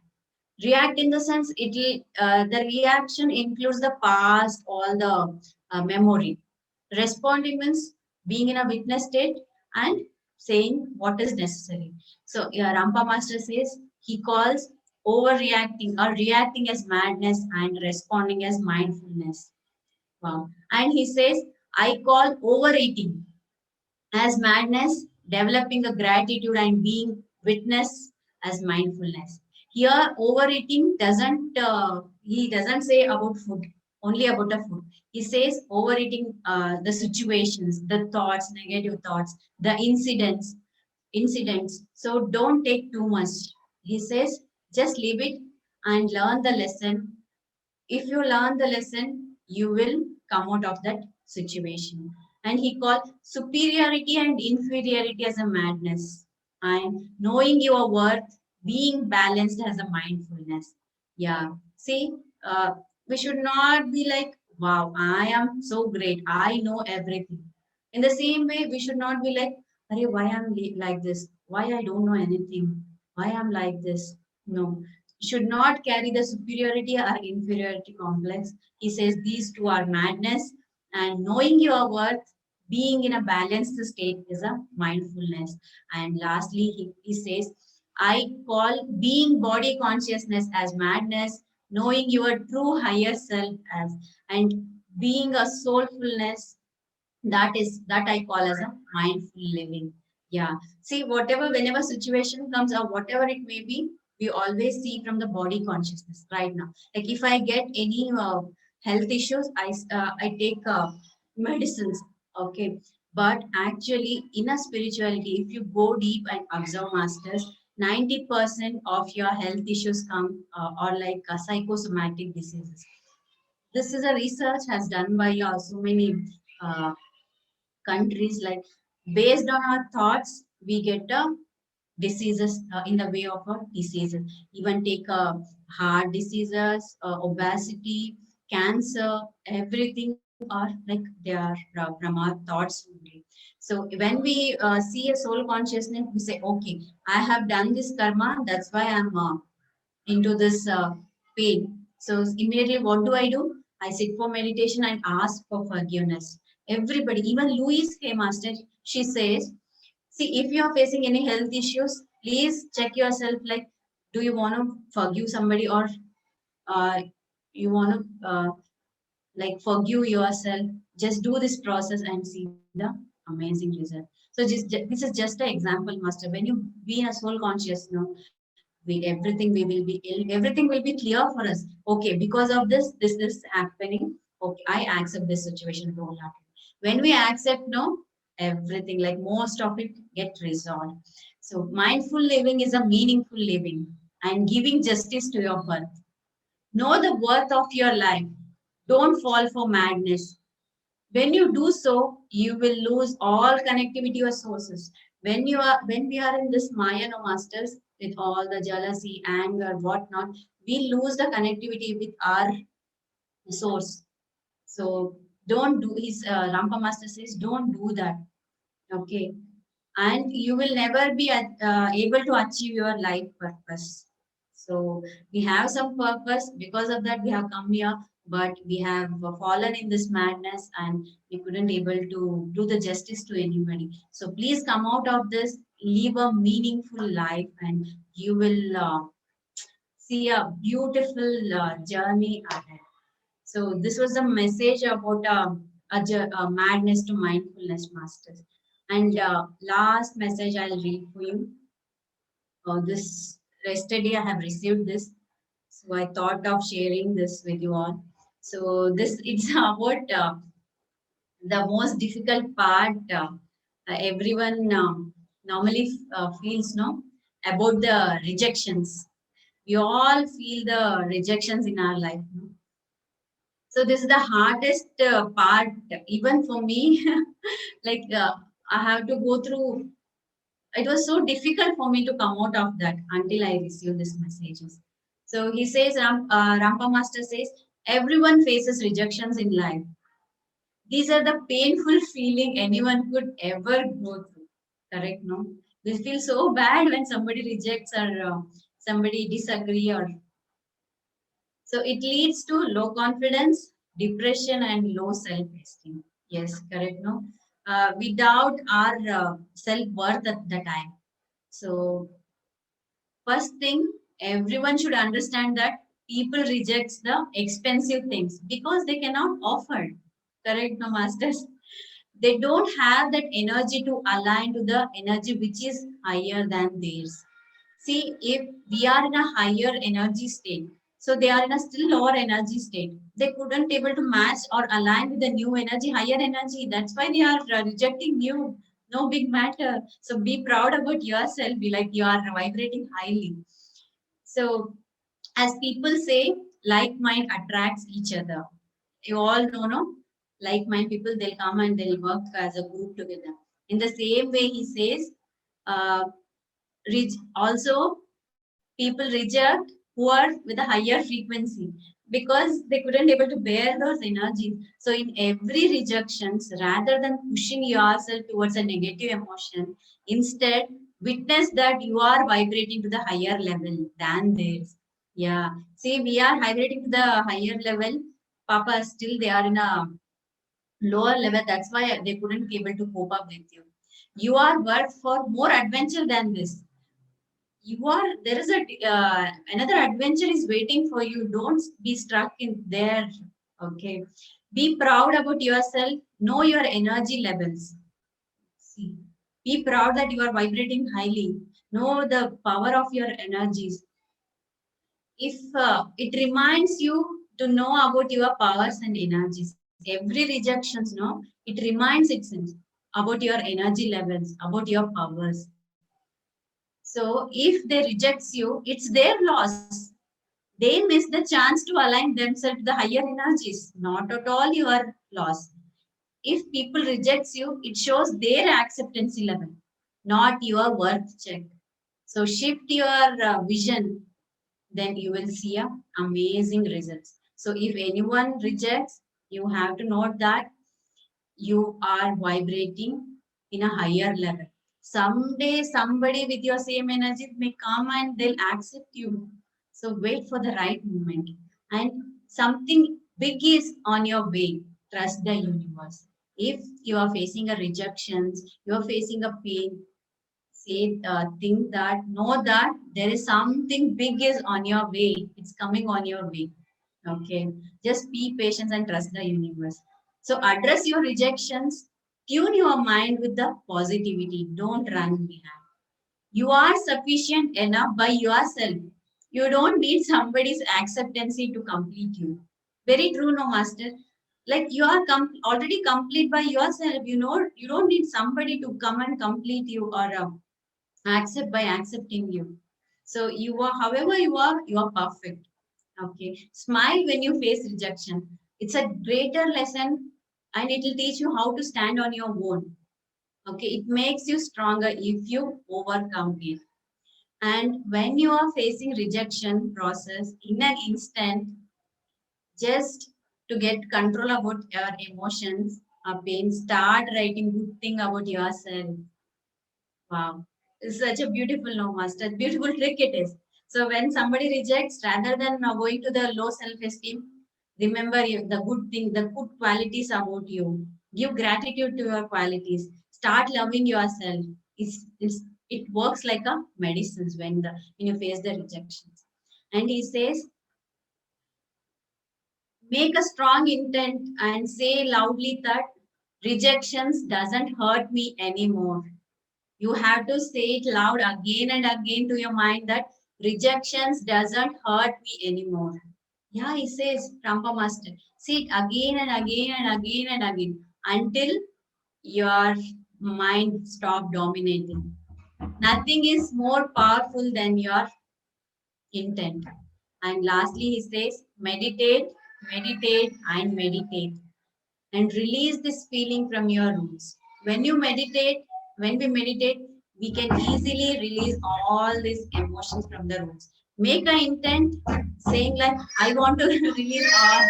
Speaker 2: React in the sense it will the reaction includes the past, all the memory. Responding means being in a witness state and saying what is necessary. So Rampa Master says he calls overreacting or reacting as madness and responding as mindfulness. Wow. And he says, I call overeating as madness, developing a gratitude and being witness as mindfulness. Here, overeating he doesn't say about food, only about the food. He says overeating the situations, the thoughts, negative thoughts, the incidents. So don't take too much. He says, just leave it and learn the lesson. If you learn the lesson, you will come out of that situation. And he called superiority and inferiority as a madness, and knowing your worth, being balanced as a mindfulness. Yeah, see, we should not be like, wow, I am so great, I know everything. In the same way, we should not be like, Arey, why I'm like this, why I don't know anything, why I'm like this. No, should not carry the superiority or inferiority complex. He says these two are madness, and knowing your worth, being in a balanced state is a mindfulness. And lastly, he says, I call being body consciousness as madness, knowing your true higher self as, and being a soulfulness, that I call as a mindful living. Yeah. See, whatever, whenever situation comes or whatever it may be, we always see from the body consciousness right now. Like if I get any health issues, I take medicines. Okay. But actually, in a spirituality, if you go deep and observe masters, 90% of your health issues come or like psychosomatic diseases. This is a research has done by so many uh, countries, like based on our thoughts we get diseases in the way of diseases. Even take heart diseases, obesity, cancer, everything are like they are from our thoughts only. So when we see a soul consciousness, we say, okay, I have done this karma, that's why I'm into this pain. So immediately, what do? I sit for meditation and ask for forgiveness. Everybody, even Louise K. Master, she says, see, if you are facing any health issues, please check yourself. Like, do you want to forgive somebody, or uh, you want to like forgive yourself? Just do this process and see the amazing result. So this is just an example, Master. When you be in a soul conscious, everything we will be ill, everything will be clear for us. Okay, because of this is happening. Okay, I accept this situation wholeheartedly. When we accept, no, everything, like most of it, get resolved. So mindful living is a meaningful living and giving justice to your birth. Know the worth of your life. Don't fall for madness. When you do so, you will lose all connectivity or sources. When we are in this Maya, no masters, with all the jealousy, anger, whatnot, we lose the connectivity with our source. So don't do, his Rampa Master says, don't do that. Okay. And you will never be able to achieve your life purpose. So we have some purpose. Because of that, we have come here, but we have fallen in this madness and we couldn't able to do the justice to anybody. So please come out of this, live a meaningful life, and you will see a beautiful journey ahead. So this was a message about a madness to mindfulness masters. And last message I'll read for you. This yesterday I have received this, so I thought of sharing this with you all. So this it's about the most difficult part everyone normally feels, no, about the rejections. We all feel the rejections in our life. No? So this is the hardest part, even for me. like I have to go through. It was so difficult for me to come out of that until I received these messages. So he says, Rampa Master says, everyone faces rejections in life. These are the painful feeling anyone could ever go through. Correct? No, we feel so bad when somebody rejects or somebody disagree, or so it leads to low confidence, depression, and low self-esteem. Yes, correct. No, we doubt our self-worth at the time. So first thing, everyone should understand that people rejects the expensive things because they cannot offer. Correct, no masters? They don't have that energy to align to the energy which is higher than theirs. See, if we are in a higher energy state, so they are in a still lower energy state. They couldn't able to match or align with the new energy, higher energy. That's why they are rejecting you. No big matter. So be proud about yourself. Be like you are vibrating highly. So as people say, like mind attracts each other. You all know, no? Like mind people, they'll come and they'll work as a group together. In the same way, he says, uh, also people reject who are with a higher frequency because they couldn't able to bear those energies. So in every rejections, rather than pushing yourself towards a negative emotion, instead witness that you are vibrating to the higher level than theirs. Yeah, see, we are vibrating to the higher level. Papa, still they are in a lower level. That's why they couldn't be able to cope up with you. You are worth for more adventure than this. You are there is a another adventure is waiting for you. Don't be stuck in there. Okay, be proud about yourself. Know your energy levels. See, be proud that you are vibrating highly. Know the power of your energies. If it reminds you to know about your powers and energies, every rejections, no, it reminds itself about your energy levels, about your powers. So if they rejects you, it's their loss. They miss the chance to align themselves to the higher energies, not at all your loss. If people rejects you, it shows their acceptance level, not your worth check. So shift your vision, then you will see amazing results. So if anyone rejects, you have to note that you are vibrating in a higher level. Someday, somebody with your same energy may come and they'll accept you. So wait for the right moment. And something big is on your way. Trust the universe. If you are facing a rejections, you are facing a pain, say, think that, know that there is something big is on your way. It's coming on your way. Okay. Just be patient and trust the universe. So address your rejections. Tune your mind with the positivity. Don't run behind. You are sufficient enough by yourself. You don't need somebody's acceptance to complete you. Very true, no master. Like you are already complete by yourself. You know, you don't need somebody to come and complete you or accept by accepting you. So you are, however you are perfect. Okay. Smile when you face rejection. It's a greater lesson and it will teach you how to stand on your own. Okay. It makes you stronger if you overcome it. And when you are facing rejection process in an instant, just to get control about your emotions, pain, start writing good thing about yourself. Wow. It's such a beautiful no master. Beautiful trick it is. So when somebody rejects, rather than going to the low self-esteem, remember the good thing, the good qualities about you. Give gratitude to your qualities. Start loving yourself. It works like a medicine when you face the rejections. And he says, make a strong intent and say loudly that rejections doesn't hurt me anymore. You have to say it loud again and again to your mind that rejections doesn't hurt me anymore. Yeah, he says, Rampa Master, say it again and again and again and again until your mind stop dominating. Nothing is more powerful than your intent. And lastly, he says, meditate, meditate, and meditate, and release this feeling from your roots. When we meditate, we can easily release all these emotions from the roots. Make an intent saying like, I want to release all.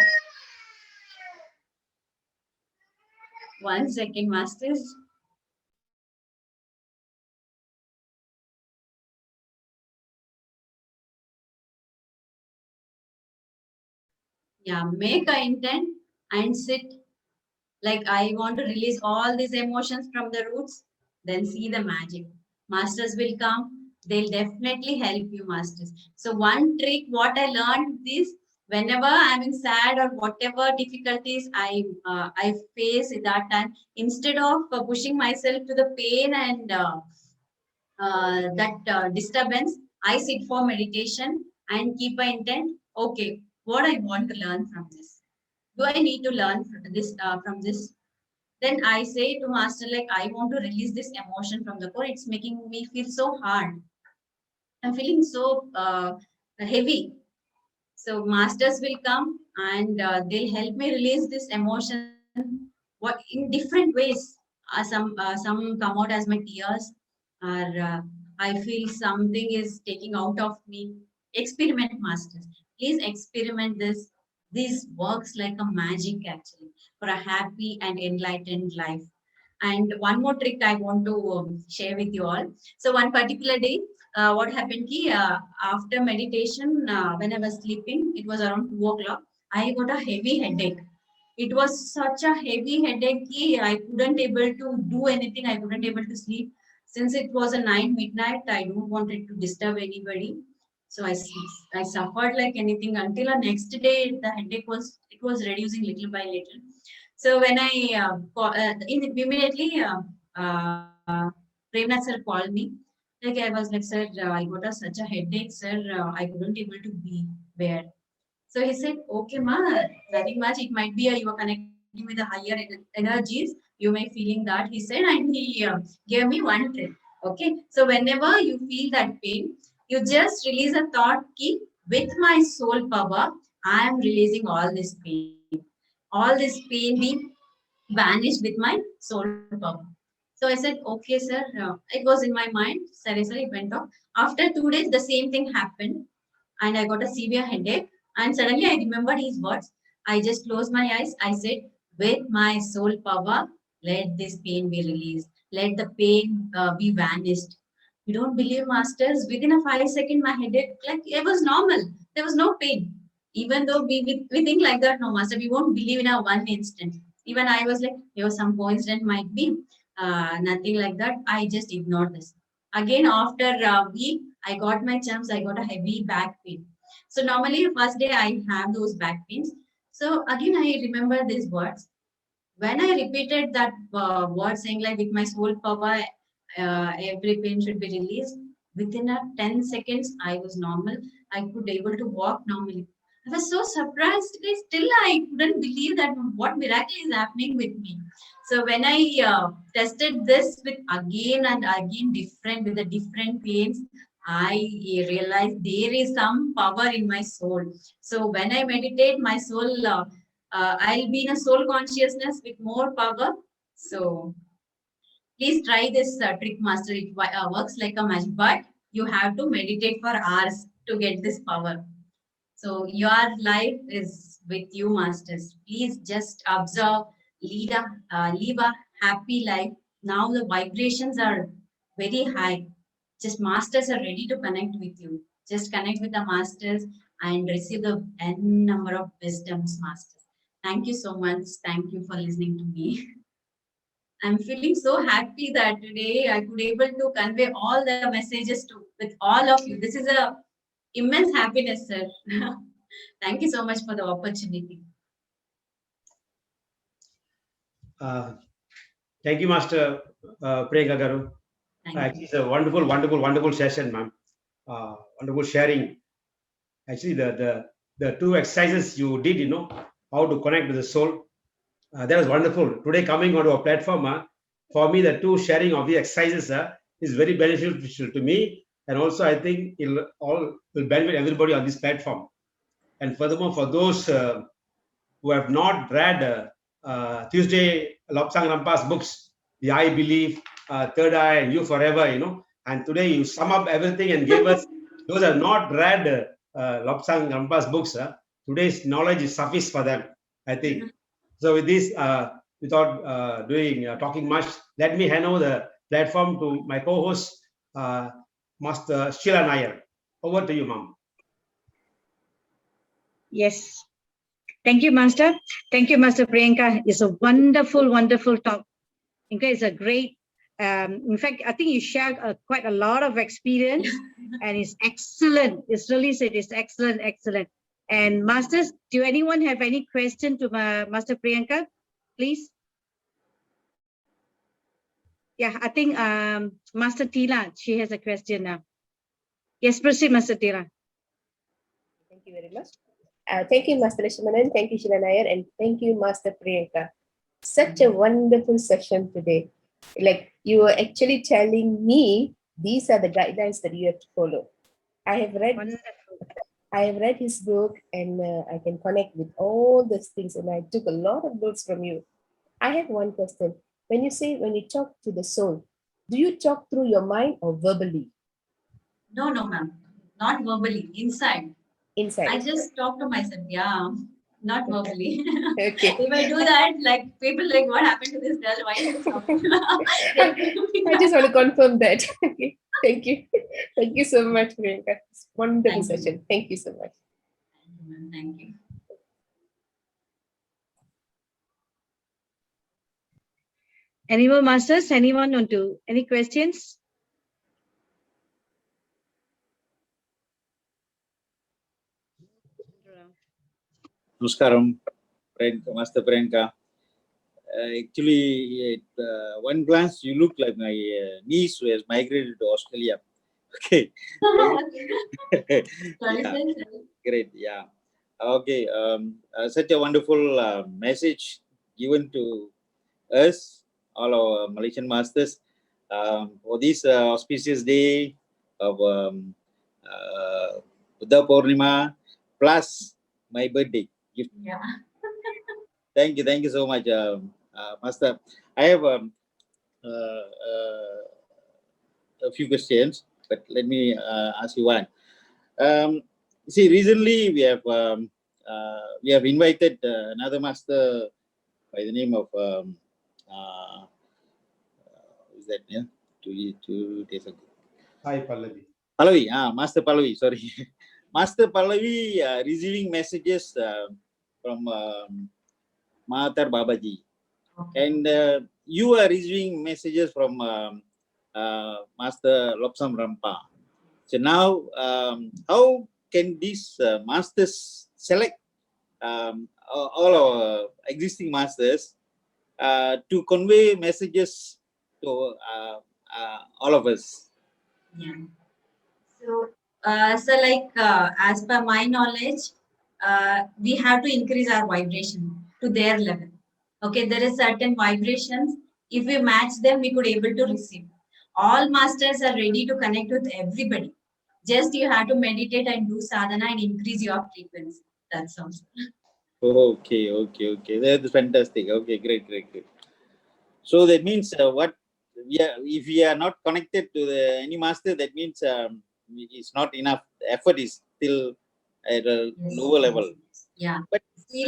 Speaker 2: One second, masters. Yeah, make an intent and sit like I want to release all these emotions from the roots, then see the magic. Masters will come, they'll definitely help you, masters. So, one trick what I learned is whenever I'm in sad or whatever difficulties I face at that time, instead of pushing myself to the pain and that disturbance, I sit for meditation and keep an intent. Okay, what I want to learn from this? Do I need to learn from this? Then I say to master, like, I want to release this emotion from the core. It's making me feel so hard. I'm feeling so heavy. So masters will come and they'll help me release this emotion. What in different ways? Some come out as my tears, or I feel something is taking out of me. Experiment, masters. Please experiment this. This works like a magic actually for a happy and enlightened life. And one more trick I want to share with you all. So one particular day, what happened ki, after meditation, when I was sleeping, it was around 2 o'clock. I got a heavy headache. It was such a heavy headache ki I couldn't able to do anything. I couldn't able to sleep. Since it was a night, midnight, I don't wanted to disturb anybody. So I suffered like anything until the next day. The headache was reducing little by little. So when I immediately Premnath sir called me. Like I was like, sir, I got such a headache, sir. I couldn't able to be there. So he said, okay, ma, nothing much. It might be you are connecting with the higher energies. You may feeling that. He said, and he gave me one trick. Okay. So whenever you feel that pain, you just release a thought key with my soul power. I am releasing all this pain. All this pain be vanished with my soul power. So I said, okay, sir. It was in my mind. Sorry, sir, it went off. After 2 days, the same thing happened and I got a severe headache. And suddenly I remembered his words. I just closed my eyes. I said, with my soul power, let this pain be released. Let the pain be vanished. You don't believe, masters, within a 5 second, my headache, like it was normal. There was no pain. Even though we think like that, no, master, we won't believe in a one instant. Even I was like, there was some coincidence, might be nothing like that. I just ignored this. Again, after a week, I got my chance. I got a heavy back pain. So normally, first day I have those back pains. So again, I remember these words. When I repeated that word, saying like with my soul power, every pain should be released. Within a 10 seconds, I was normal. I could able to walk normally. I was so surprised. Still, I couldn't believe that what miracle is happening with me. So when I tested this with again and again different with the different pains, I realized there is some power in my soul. So when I meditate, my soul, I'll be in a soul consciousness with more power. So please try this trick, master. It works like a magic, but you have to meditate for hours to get this power. So your life is with you, masters. Please just observe, live a happy life. Now the vibrations are very high. Just masters are ready to connect with you. Just connect with the masters and receive the n number of wisdoms, masters. Thank you so much. Thank you for listening to me. I'm feeling so happy that today I could able to convey all the messages to with all of you. This is a immense happiness, sir. Thank you so much for the opportunity.
Speaker 1: Thank you, Master Priyanka Garu.
Speaker 2: Thank you.
Speaker 1: Actually, it's a wonderful session, ma'am. Wonderful sharing. Actually, the two exercises you did, how to connect with the soul, that was wonderful. Today, coming onto a platform, for me, the two sharing of the exercises is very beneficial to me, and also I think it'll will benefit everybody on this platform. And furthermore, for those who have not read Tuesday Lobsang Rampa's books, The I Believe, Third Eye, and You Forever, and today you sum up everything and gave us, those who have not read Lobsang Rampa's books, today's knowledge is suffice for them, I think. So with this, without talking much, let me hand over the platform to my co-host, Master Sheila Nair. Over to you, ma'am.
Speaker 3: Yes. Thank you, Master. Thank you, Master Priyanka. It's a wonderful talk. Okay, it's a great, in fact, I think you shared quite a lot of experience and it's excellent. It's really said it's excellent. And Masters, do anyone have any question to Master Priyanka, please? Yeah, I think Master Tila, she has a question now. Yes, proceed, Master Tila.
Speaker 4: Thank you very much. Thank you, Master Lakshmanan. Thank you, Sheila Nair. And thank you, Master Priyanka. Such a wonderful session today. Like you were actually telling me, these are the guidelines that you have to follow. I have read his book and I can connect with all those things. And I took a lot of notes from you. I have one question. When you talk to the soul, do you talk through your mind or verbally?
Speaker 2: No, ma'am. Not verbally. Inside. I just talk to myself. Yeah. Not verbally.
Speaker 4: Okay.
Speaker 2: If I do that, like people like, what happened to this girl? Why is she talking?
Speaker 4: I just want to confirm that. Okay. Thank you. Thank you so much, Priyanka. Wonderful session. Thank you so much.
Speaker 2: Thank you.
Speaker 3: Any more masters? Anyone want to? Any questions?
Speaker 5: Namaskaram, Master Priyanka. Actually, at one glance, you look like my niece who has migrated to Australia. Okay. Yeah. Great. Yeah. Okay. Such a wonderful message given to us, all our Malaysian masters, for this auspicious day of Buddha Purnima plus my birthday gift.
Speaker 2: Yeah.
Speaker 5: Thank you so much, Master. I have a few questions, but let me ask you one. See, recently we have invited another master by the name of is that 2 days ago?
Speaker 1: Hi, Pallavi.
Speaker 5: Pallavi, Master Pallavi, sorry. Master Pallavi receiving messages from Mahathir Babaji.
Speaker 2: Okay.
Speaker 5: And you are receiving messages from Master Lobsang Rampa. So now, how can these masters select all our existing masters to convey messages to all of us?
Speaker 2: Yeah. So, as per my knowledge, we have to increase our vibration to their level. Okay, there is certain vibrations. If we match them, we could able to receive. All masters are ready to connect with everybody. Just you have to meditate and do sadhana and increase your frequency. That sounds.
Speaker 5: Okay. That's fantastic. Okay, great. So that means if we are not connected to any master, that means it's not enough. The effort is still at a lower level.
Speaker 2: Yeah.
Speaker 5: But
Speaker 2: see,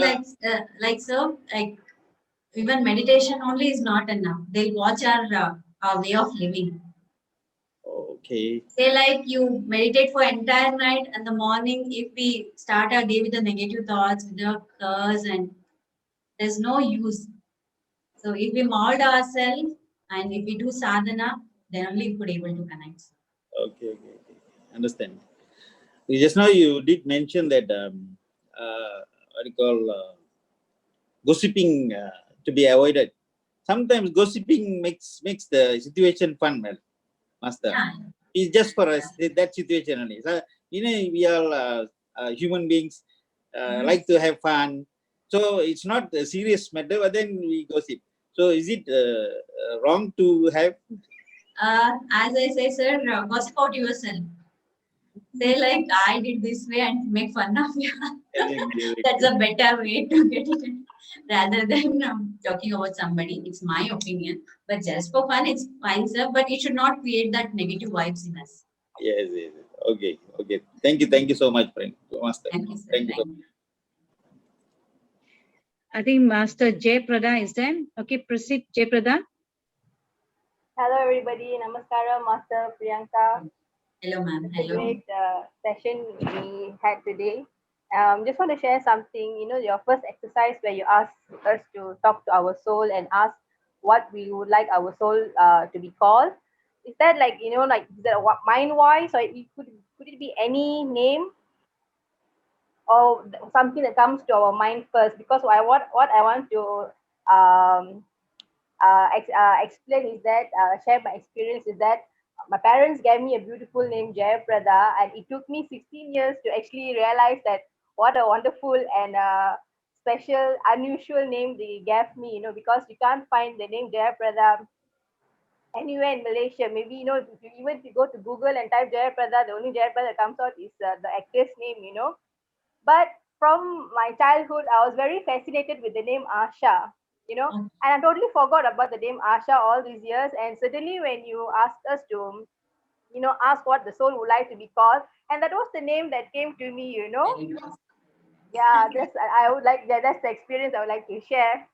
Speaker 2: even meditation only is not enough. They'll watch our way of living.
Speaker 5: Okay.
Speaker 2: Say like you meditate for entire night and the morning, if we start our day with the negative thoughts, with the curse, and there's no use. So if we mold ourselves and if we do sadhana, then only we could able to connect.
Speaker 5: Okay. Understand. Just now you did mention that what do you call gossiping to be avoided. Sometimes gossiping makes the situation fun, Master.
Speaker 2: Yeah.
Speaker 5: It's just for us that situation only. So we are human beings, like to have fun. So it's not a serious matter, but then we gossip. So is it wrong to have?
Speaker 2: As I say, sir, gossip about yourself. Say like I did this way and make fun of you. That's a better way to get it rather than talking about somebody. It's my opinion, but just for fun, it's fine, sir. But it should not create that negative vibes in us.
Speaker 5: Yes. Okay. Thank you so much, friend. Master.
Speaker 2: Thank you, sir.
Speaker 5: Thank you.
Speaker 2: Thank you.
Speaker 3: I think Master Jay Prada is there. Okay, proceed, Jay Prada.
Speaker 6: Hello, everybody. Namaskara, Master Priyanka.
Speaker 2: Hello, ma'am.
Speaker 6: It's a
Speaker 2: Hello.
Speaker 6: great session we had today. Just want to share something. Your first exercise where you ask us to talk to our soul and ask what we would like our soul to be called. Is that like is that mind wise, or could it be any name or something that comes to our mind first? Because what I want to explain is that share my experience is that my parents gave me a beautiful name Jayaprada, and it took me 16 years to actually realize that what a wonderful and special, unusual name they gave me. Because you can't find the name Jayaprada anywhere in Malaysia. Maybe if you go to Google and type Jayaprada, the only Jayaprada that comes out is the actress name. But from my childhood, I was very fascinated with the name Asha. And I totally forgot about the name Asha all these years. And suddenly, when you asked us to, ask what the soul would like to be called, and that was the name that came to me.
Speaker 2: Very nice.
Speaker 6: Yeah, I would like. Yeah, that's the experience I would like to share.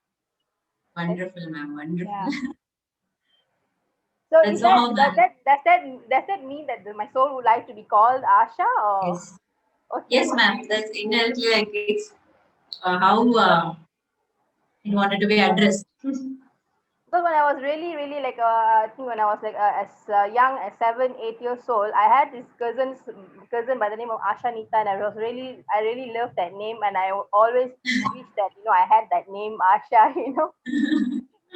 Speaker 2: Wonderful, ma'am. Wonderful.
Speaker 6: Yeah. So
Speaker 2: That's
Speaker 6: is that,
Speaker 2: all, ma'am.
Speaker 6: does that mean that my soul would like to be called Asha? Or
Speaker 2: Yes.
Speaker 6: okay.
Speaker 2: Yes, ma'am. That's inherently like it's how you wanted to be addressed.
Speaker 6: Because when I was really, really like, I think when I was like as young as 7, 8 years old, I had this cousin by the name of Asha Nita, and I really loved that name, and I always wish that I had that name Asha.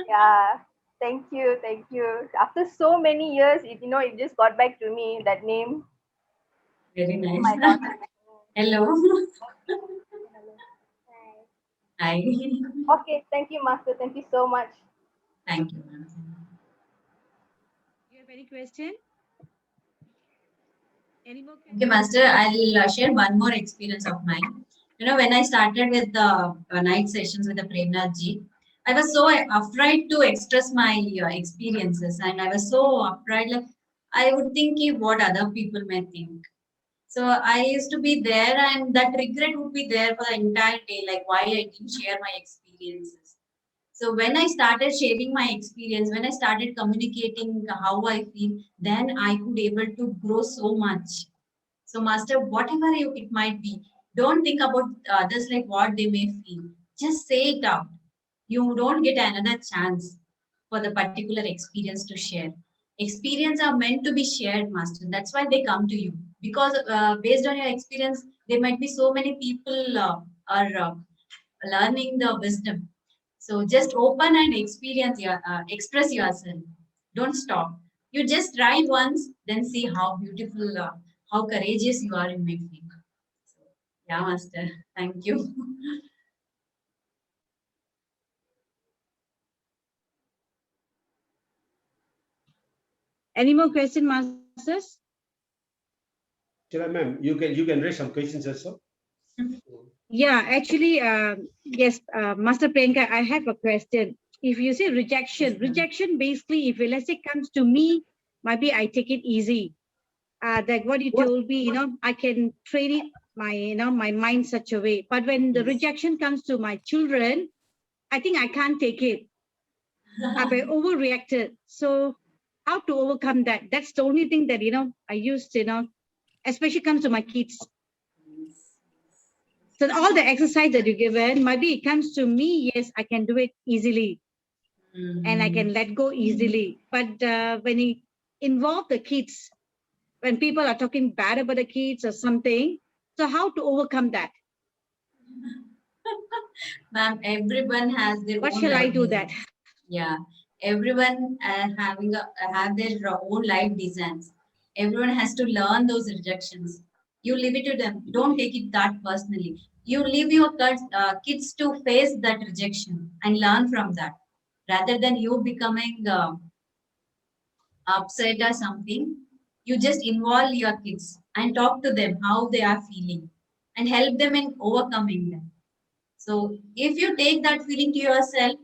Speaker 6: Yeah. Thank you. After so many years, it just got back to me, that name.
Speaker 2: Very nice.
Speaker 6: My daughter.
Speaker 2: Hello. Hi.
Speaker 6: Okay. Thank you, Master. Thank you so much.
Speaker 2: Thank you, ma'am.
Speaker 3: Do you have any question? Any more
Speaker 2: Okay,
Speaker 3: questions?
Speaker 2: Master, I'll share one more experience of mine. When I started with the night sessions with the Premnath ji, I was so afraid to express my experiences, and I was so afraid, like I would think what other people may think. So I used to be there, and that regret would be there for the entire day, like why I didn't share my experiences. So when I started sharing my experience, when I started communicating how I feel, then I could able to grow so much. So, Master, whatever it might be, don't think about others like what they may feel. Just say it out. You don't get another chance for the particular experience to share. Experience are meant to be shared, Master. That's why they come to you. Because based on your experience, there might be so many people are learning the wisdom. So just open and express yourself. Don't stop. You just try once, then see how beautiful, how courageous you are in making. So, yeah, Master. Thank you.
Speaker 3: Any more question, Masters?
Speaker 1: Shila ma'am, you can raise some questions also.
Speaker 3: Yeah, actually, yes, Master Priyanka, I have a question. If you say rejection,
Speaker 2: Yes, ma'am.
Speaker 3: rejection basically, if let's say comes to me, maybe I take it easy. Like what you told me, I can train it my mind such a way. But when the
Speaker 2: Yes.
Speaker 3: rejection comes to my children, I think I can't take it. I've overreacted. So how to overcome that. That's the only thing that, I used, especially comes to my kids. So all the exercise that you given, maybe it comes to me, yes, I can do it easily and I can let go easily. But when you involve the kids, when people are talking bad about the kids or something, so how to overcome that?
Speaker 2: Ma'am, everyone has their
Speaker 3: What
Speaker 2: own
Speaker 3: shall I
Speaker 2: life
Speaker 3: do
Speaker 2: design.
Speaker 3: that?
Speaker 2: Yeah, everyone have their own life designs. Everyone has to learn those rejections. You leave it to them. Don't take it that personally. You leave your kids to face that rejection and learn from that, rather than you becoming upset or something. You just involve your kids and talk to them how they are feeling and help them in overcoming them. So if you take that feeling to yourself,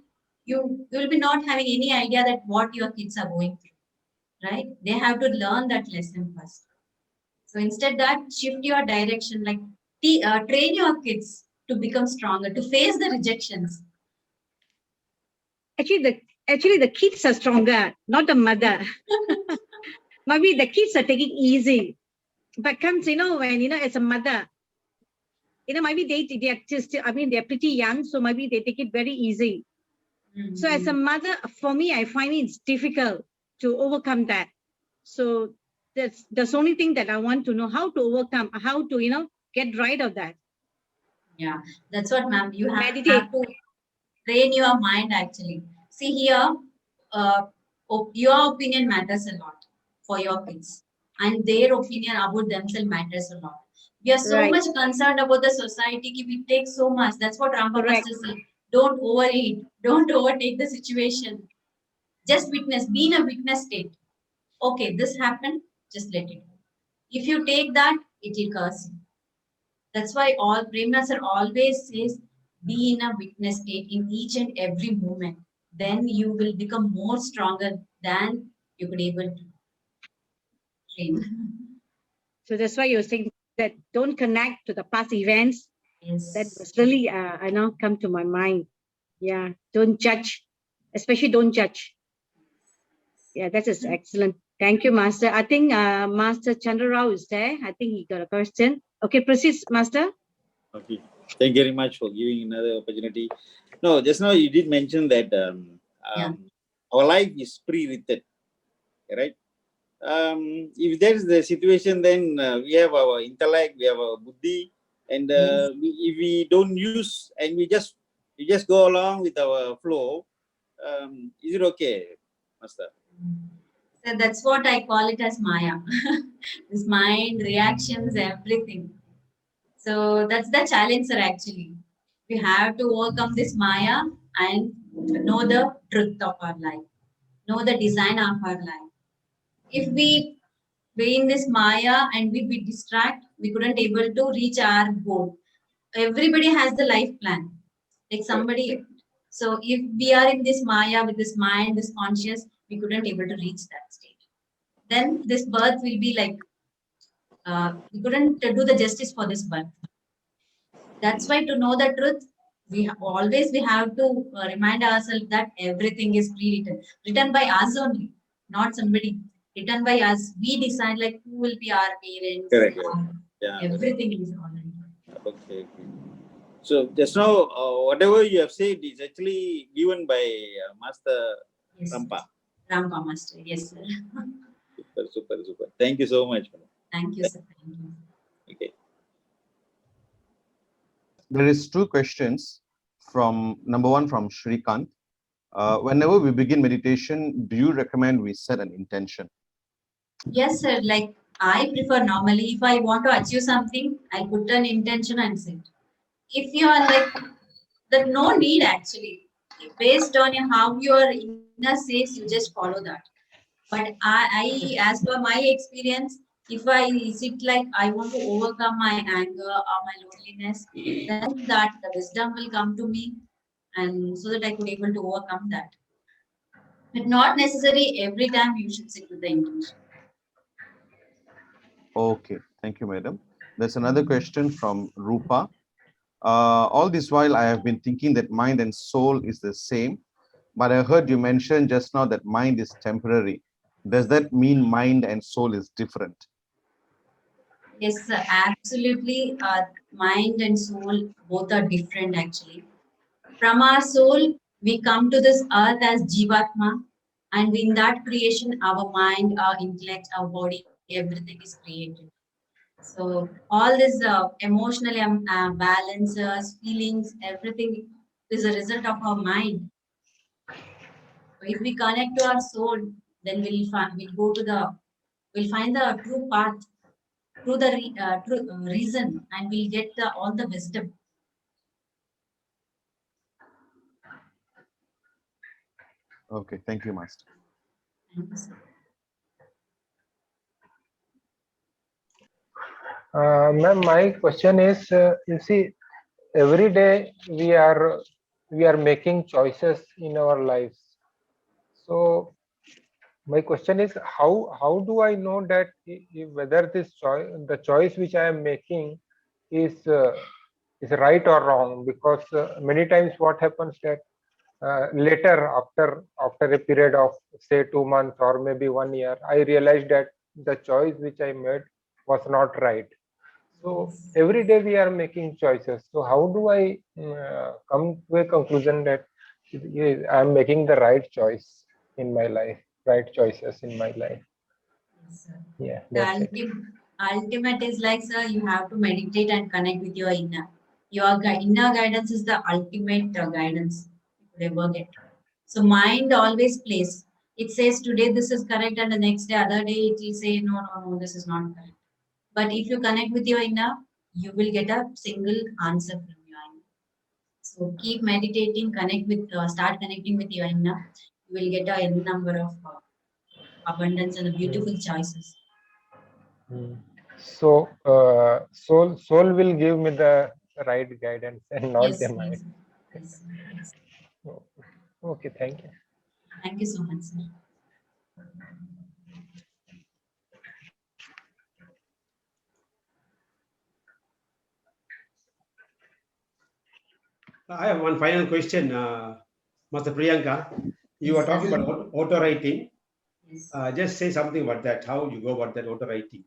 Speaker 2: you will be not having any idea that what your kids are going through, right? They have to learn that lesson first. So instead that shift your direction, like train your kids to become stronger, to face the rejections.
Speaker 3: Actually, the kids are stronger, not the mother. Maybe the kids are taking easy, but comes, when, as a mother, maybe they are just, they're pretty young, so maybe they take it very easy. So as a mother, for me, I find it's difficult to overcome that. So that's the only thing that I want to know, how to overcome, how to, get rid of that.
Speaker 2: Yeah, that's what, ma'am. You have
Speaker 3: Meditate.
Speaker 2: to train your mind actually. See here, your opinion matters a lot for your kids, and their opinion about themselves matters a lot. We are so
Speaker 3: Right.
Speaker 2: much concerned about the society. We take so much. That's what Rampa
Speaker 3: Correct.
Speaker 2: Master said. Don't overeat. Don't overtake the situation. Just witness. Be in a witness state. Okay, this happened. Just let it go. If you take that, it will curse you. That's why all Premnath always says, be in a witness state in each and every moment. Then you will become more stronger than you could able to train.
Speaker 3: So that's why you're saying that don't connect to the past events. That
Speaker 2: Yes.
Speaker 3: was really, come to my mind. Yeah, don't judge, especially don't judge. Yeah, that is excellent. Thank you, Master. I think Master Chandra Rao is there. I think he got a question. Okay, proceed, Master.
Speaker 5: Okay. Thank you very much for giving another opportunity. No, just now you did mention that our life is pre-written, right? If that is the situation, then we have our intellect, we have our buddhi, and
Speaker 2: Yes.
Speaker 5: if we don't use and we just go along with our flow, is it okay, Master?
Speaker 2: So that's what I call it as Maya. This mind, reactions, everything. So that's the challenge, sir, actually. We have to overcome this Maya and know the truth of our life, know the design of our life. If we be in this Maya and we be distract, we couldn't able to reach our goal. Everybody has the life plan. Like somebody, so if we are in this Maya with this mind, this conscious, we couldn't able to reach that stage. Then this birth will be like, we couldn't do the justice for this birth. That's why to know the truth, we have to remind ourselves that everything is pre-written, written by us only, not somebody. Written by us. We decide like who will be our parents.
Speaker 5: Correct. Yeah.
Speaker 2: Everything is already.
Speaker 5: Okay. So just now, whatever you have said is actually given by Master
Speaker 2: Yes.
Speaker 5: Rampa.
Speaker 2: Rampa Master. Yes, sir.
Speaker 5: Super. Thank you so much.
Speaker 2: Thank you, sir. Thank you.
Speaker 5: Okay.
Speaker 7: There is two questions from number one from Shrikant. Whenever we begin meditation, do you recommend we set an intention?
Speaker 2: Yes, sir. Like I prefer normally, if I want to achieve something, I put an intention and set. If you are like, there's no need actually. Based on how your inner says, you just follow that. But I, as per my experience, if I sit like I want to overcome my anger or my loneliness, then that the wisdom will come to me, and so that I could able to overcome that. But not necessary every time you should sit with the intention.
Speaker 7: Okay, thank you, madam. There's another question from Rupa. All this while, I have been thinking that mind and soul is the same, but I heard you mention just now that mind is temporary. does that mean mind and soul is different?
Speaker 2: Yes, sir, absolutely. Mind and soul both are different actually. From our soul, we come to this earth as Jivatma, and in that creation, our mind, our intellect, our body, everything is created. So all this emotional balances, feelings, everything is a result of our mind. So if we connect to our soul, then we'll find the true path, through the true reason, and we'll get all the wisdom.
Speaker 7: Okay, thank you, Master.
Speaker 2: Thank you, sir.
Speaker 8: Ma'am, my question is, you see, every day we are making choices in our lives. So my question is, how do I know that whether this choice, the choice which I am making, is right or wrong? Because many times what happens that later, after a period of say 2 months or maybe 1 year, I realized that the choice which I made was not right. So every day we are making choices. So how do I come to a conclusion that I'm making the right choice in my life, right choices in my life?
Speaker 2: Yes, sir.
Speaker 8: Yeah,
Speaker 2: The
Speaker 8: that's it.
Speaker 2: ultimate is like, sir, you have to meditate and connect with your inner. Your inner guidance is the ultimate guidance you could ever get. So mind always plays. It says today this is correct, and the next day, other day, it will say no, no, no, this is not correct. But if you connect with your inner, you will get a single answer from your inner. So keep meditating, start connecting with your inner. You will get a n number of abundance and beautiful choices.
Speaker 8: So soul will give me the right guidance and not
Speaker 2: Yes,
Speaker 8: the
Speaker 2: yes,
Speaker 8: mind.
Speaker 2: yes, yes.
Speaker 8: Okay, thank you.
Speaker 2: Thank you so much, sir.
Speaker 1: I have one final question, Master Priyanka. You
Speaker 2: Yes,
Speaker 1: are talking
Speaker 2: sir.
Speaker 1: about auto writing.
Speaker 2: Yes.
Speaker 1: Just say something about that. How you go about that auto writing?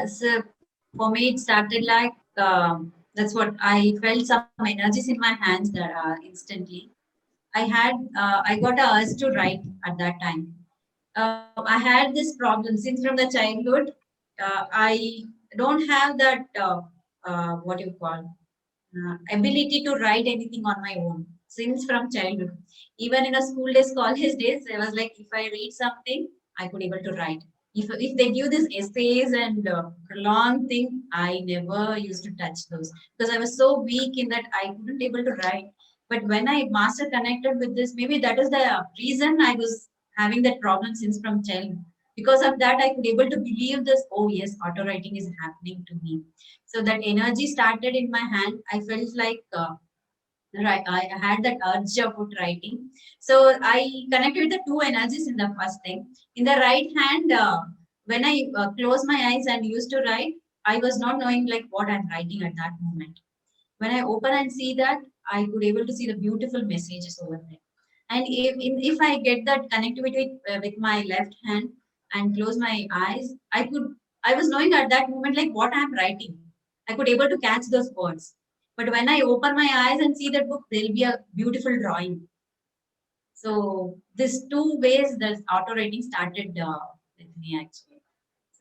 Speaker 2: So for me, it started like that's what I felt, some energies in my hands that instantly. I got a urge to write at that time. I had this problem since from the childhood. I don't have that what you call ability to write anything on my own since from childhood. Even in a school days, college days, I was like, if I read something, I could able to write. If they give these essays and long thing, I never used to touch those because I was so weak in that I couldn't able to write. But when I master connected with this, maybe that is the reason I was having that problem since from childhood. Because of that, I could able to believe this. Oh yes, auto writing is happening to me. So that energy started in my hand. I felt like right, I had that urge about writing. So I connected the two energies in the first thing. In the right hand, when I close my eyes and used to write, I was not knowing like what I'm writing at that moment. When I open and see that, I could able to see the beautiful messages over there. And if I get that connectivity with my left hand and close my eyes, I was knowing at that moment like what I'm writing. I could able to catch those words. But when I open my eyes and see that book, there'll be a beautiful drawing. So these two ways that auto writing started with me actually.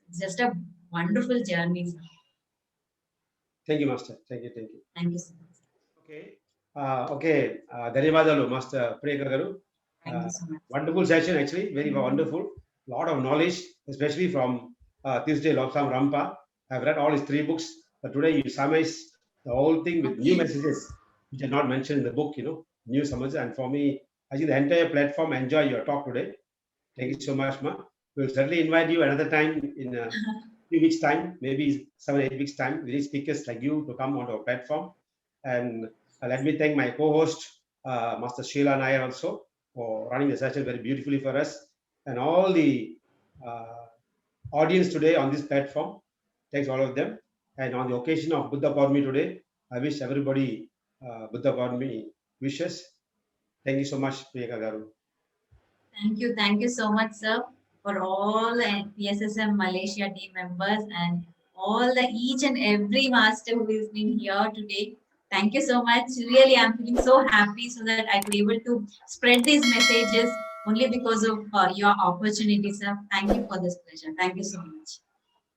Speaker 2: It's just a wonderful journey.
Speaker 1: Thank you, Master. Thank you. Thank you.
Speaker 2: Thank you so much.
Speaker 1: Okay. Okay. ధన్యవాదాలు master Priyanka గారు.
Speaker 2: Thank you so much.
Speaker 1: Wonderful session, actually. Very wonderful. Lot of knowledge, especially from Tuesday Lobsang Rampa. I've read all his 3 books, but today you summarize the whole thing with new messages, which are not mentioned in the book, new summaries. And for me, I think the entire platform enjoy your talk today. Thank you so much, Ma. We'll certainly invite you another time in a few weeks' time, maybe 7-8 weeks' time. We need speakers like you to come onto our platform. And let me thank my co-host, Master Sheila Nair, also for running the session very beautifully for us, and all the audience today on this platform. Thanks all of them. And on the occasion of Buddha Purnami today, I wish everybody Buddha Purnami wishes. Thank you so much, Priyanka Garu.
Speaker 2: Thank you so much, sir, for all the PSSM Malaysia team members and all the each and every master who has been here today. Thank you so much. Really, I'm feeling so happy so that I could able to spread these messages only because of your opportunity, sir. Thank you for this pleasure. Thank you so much.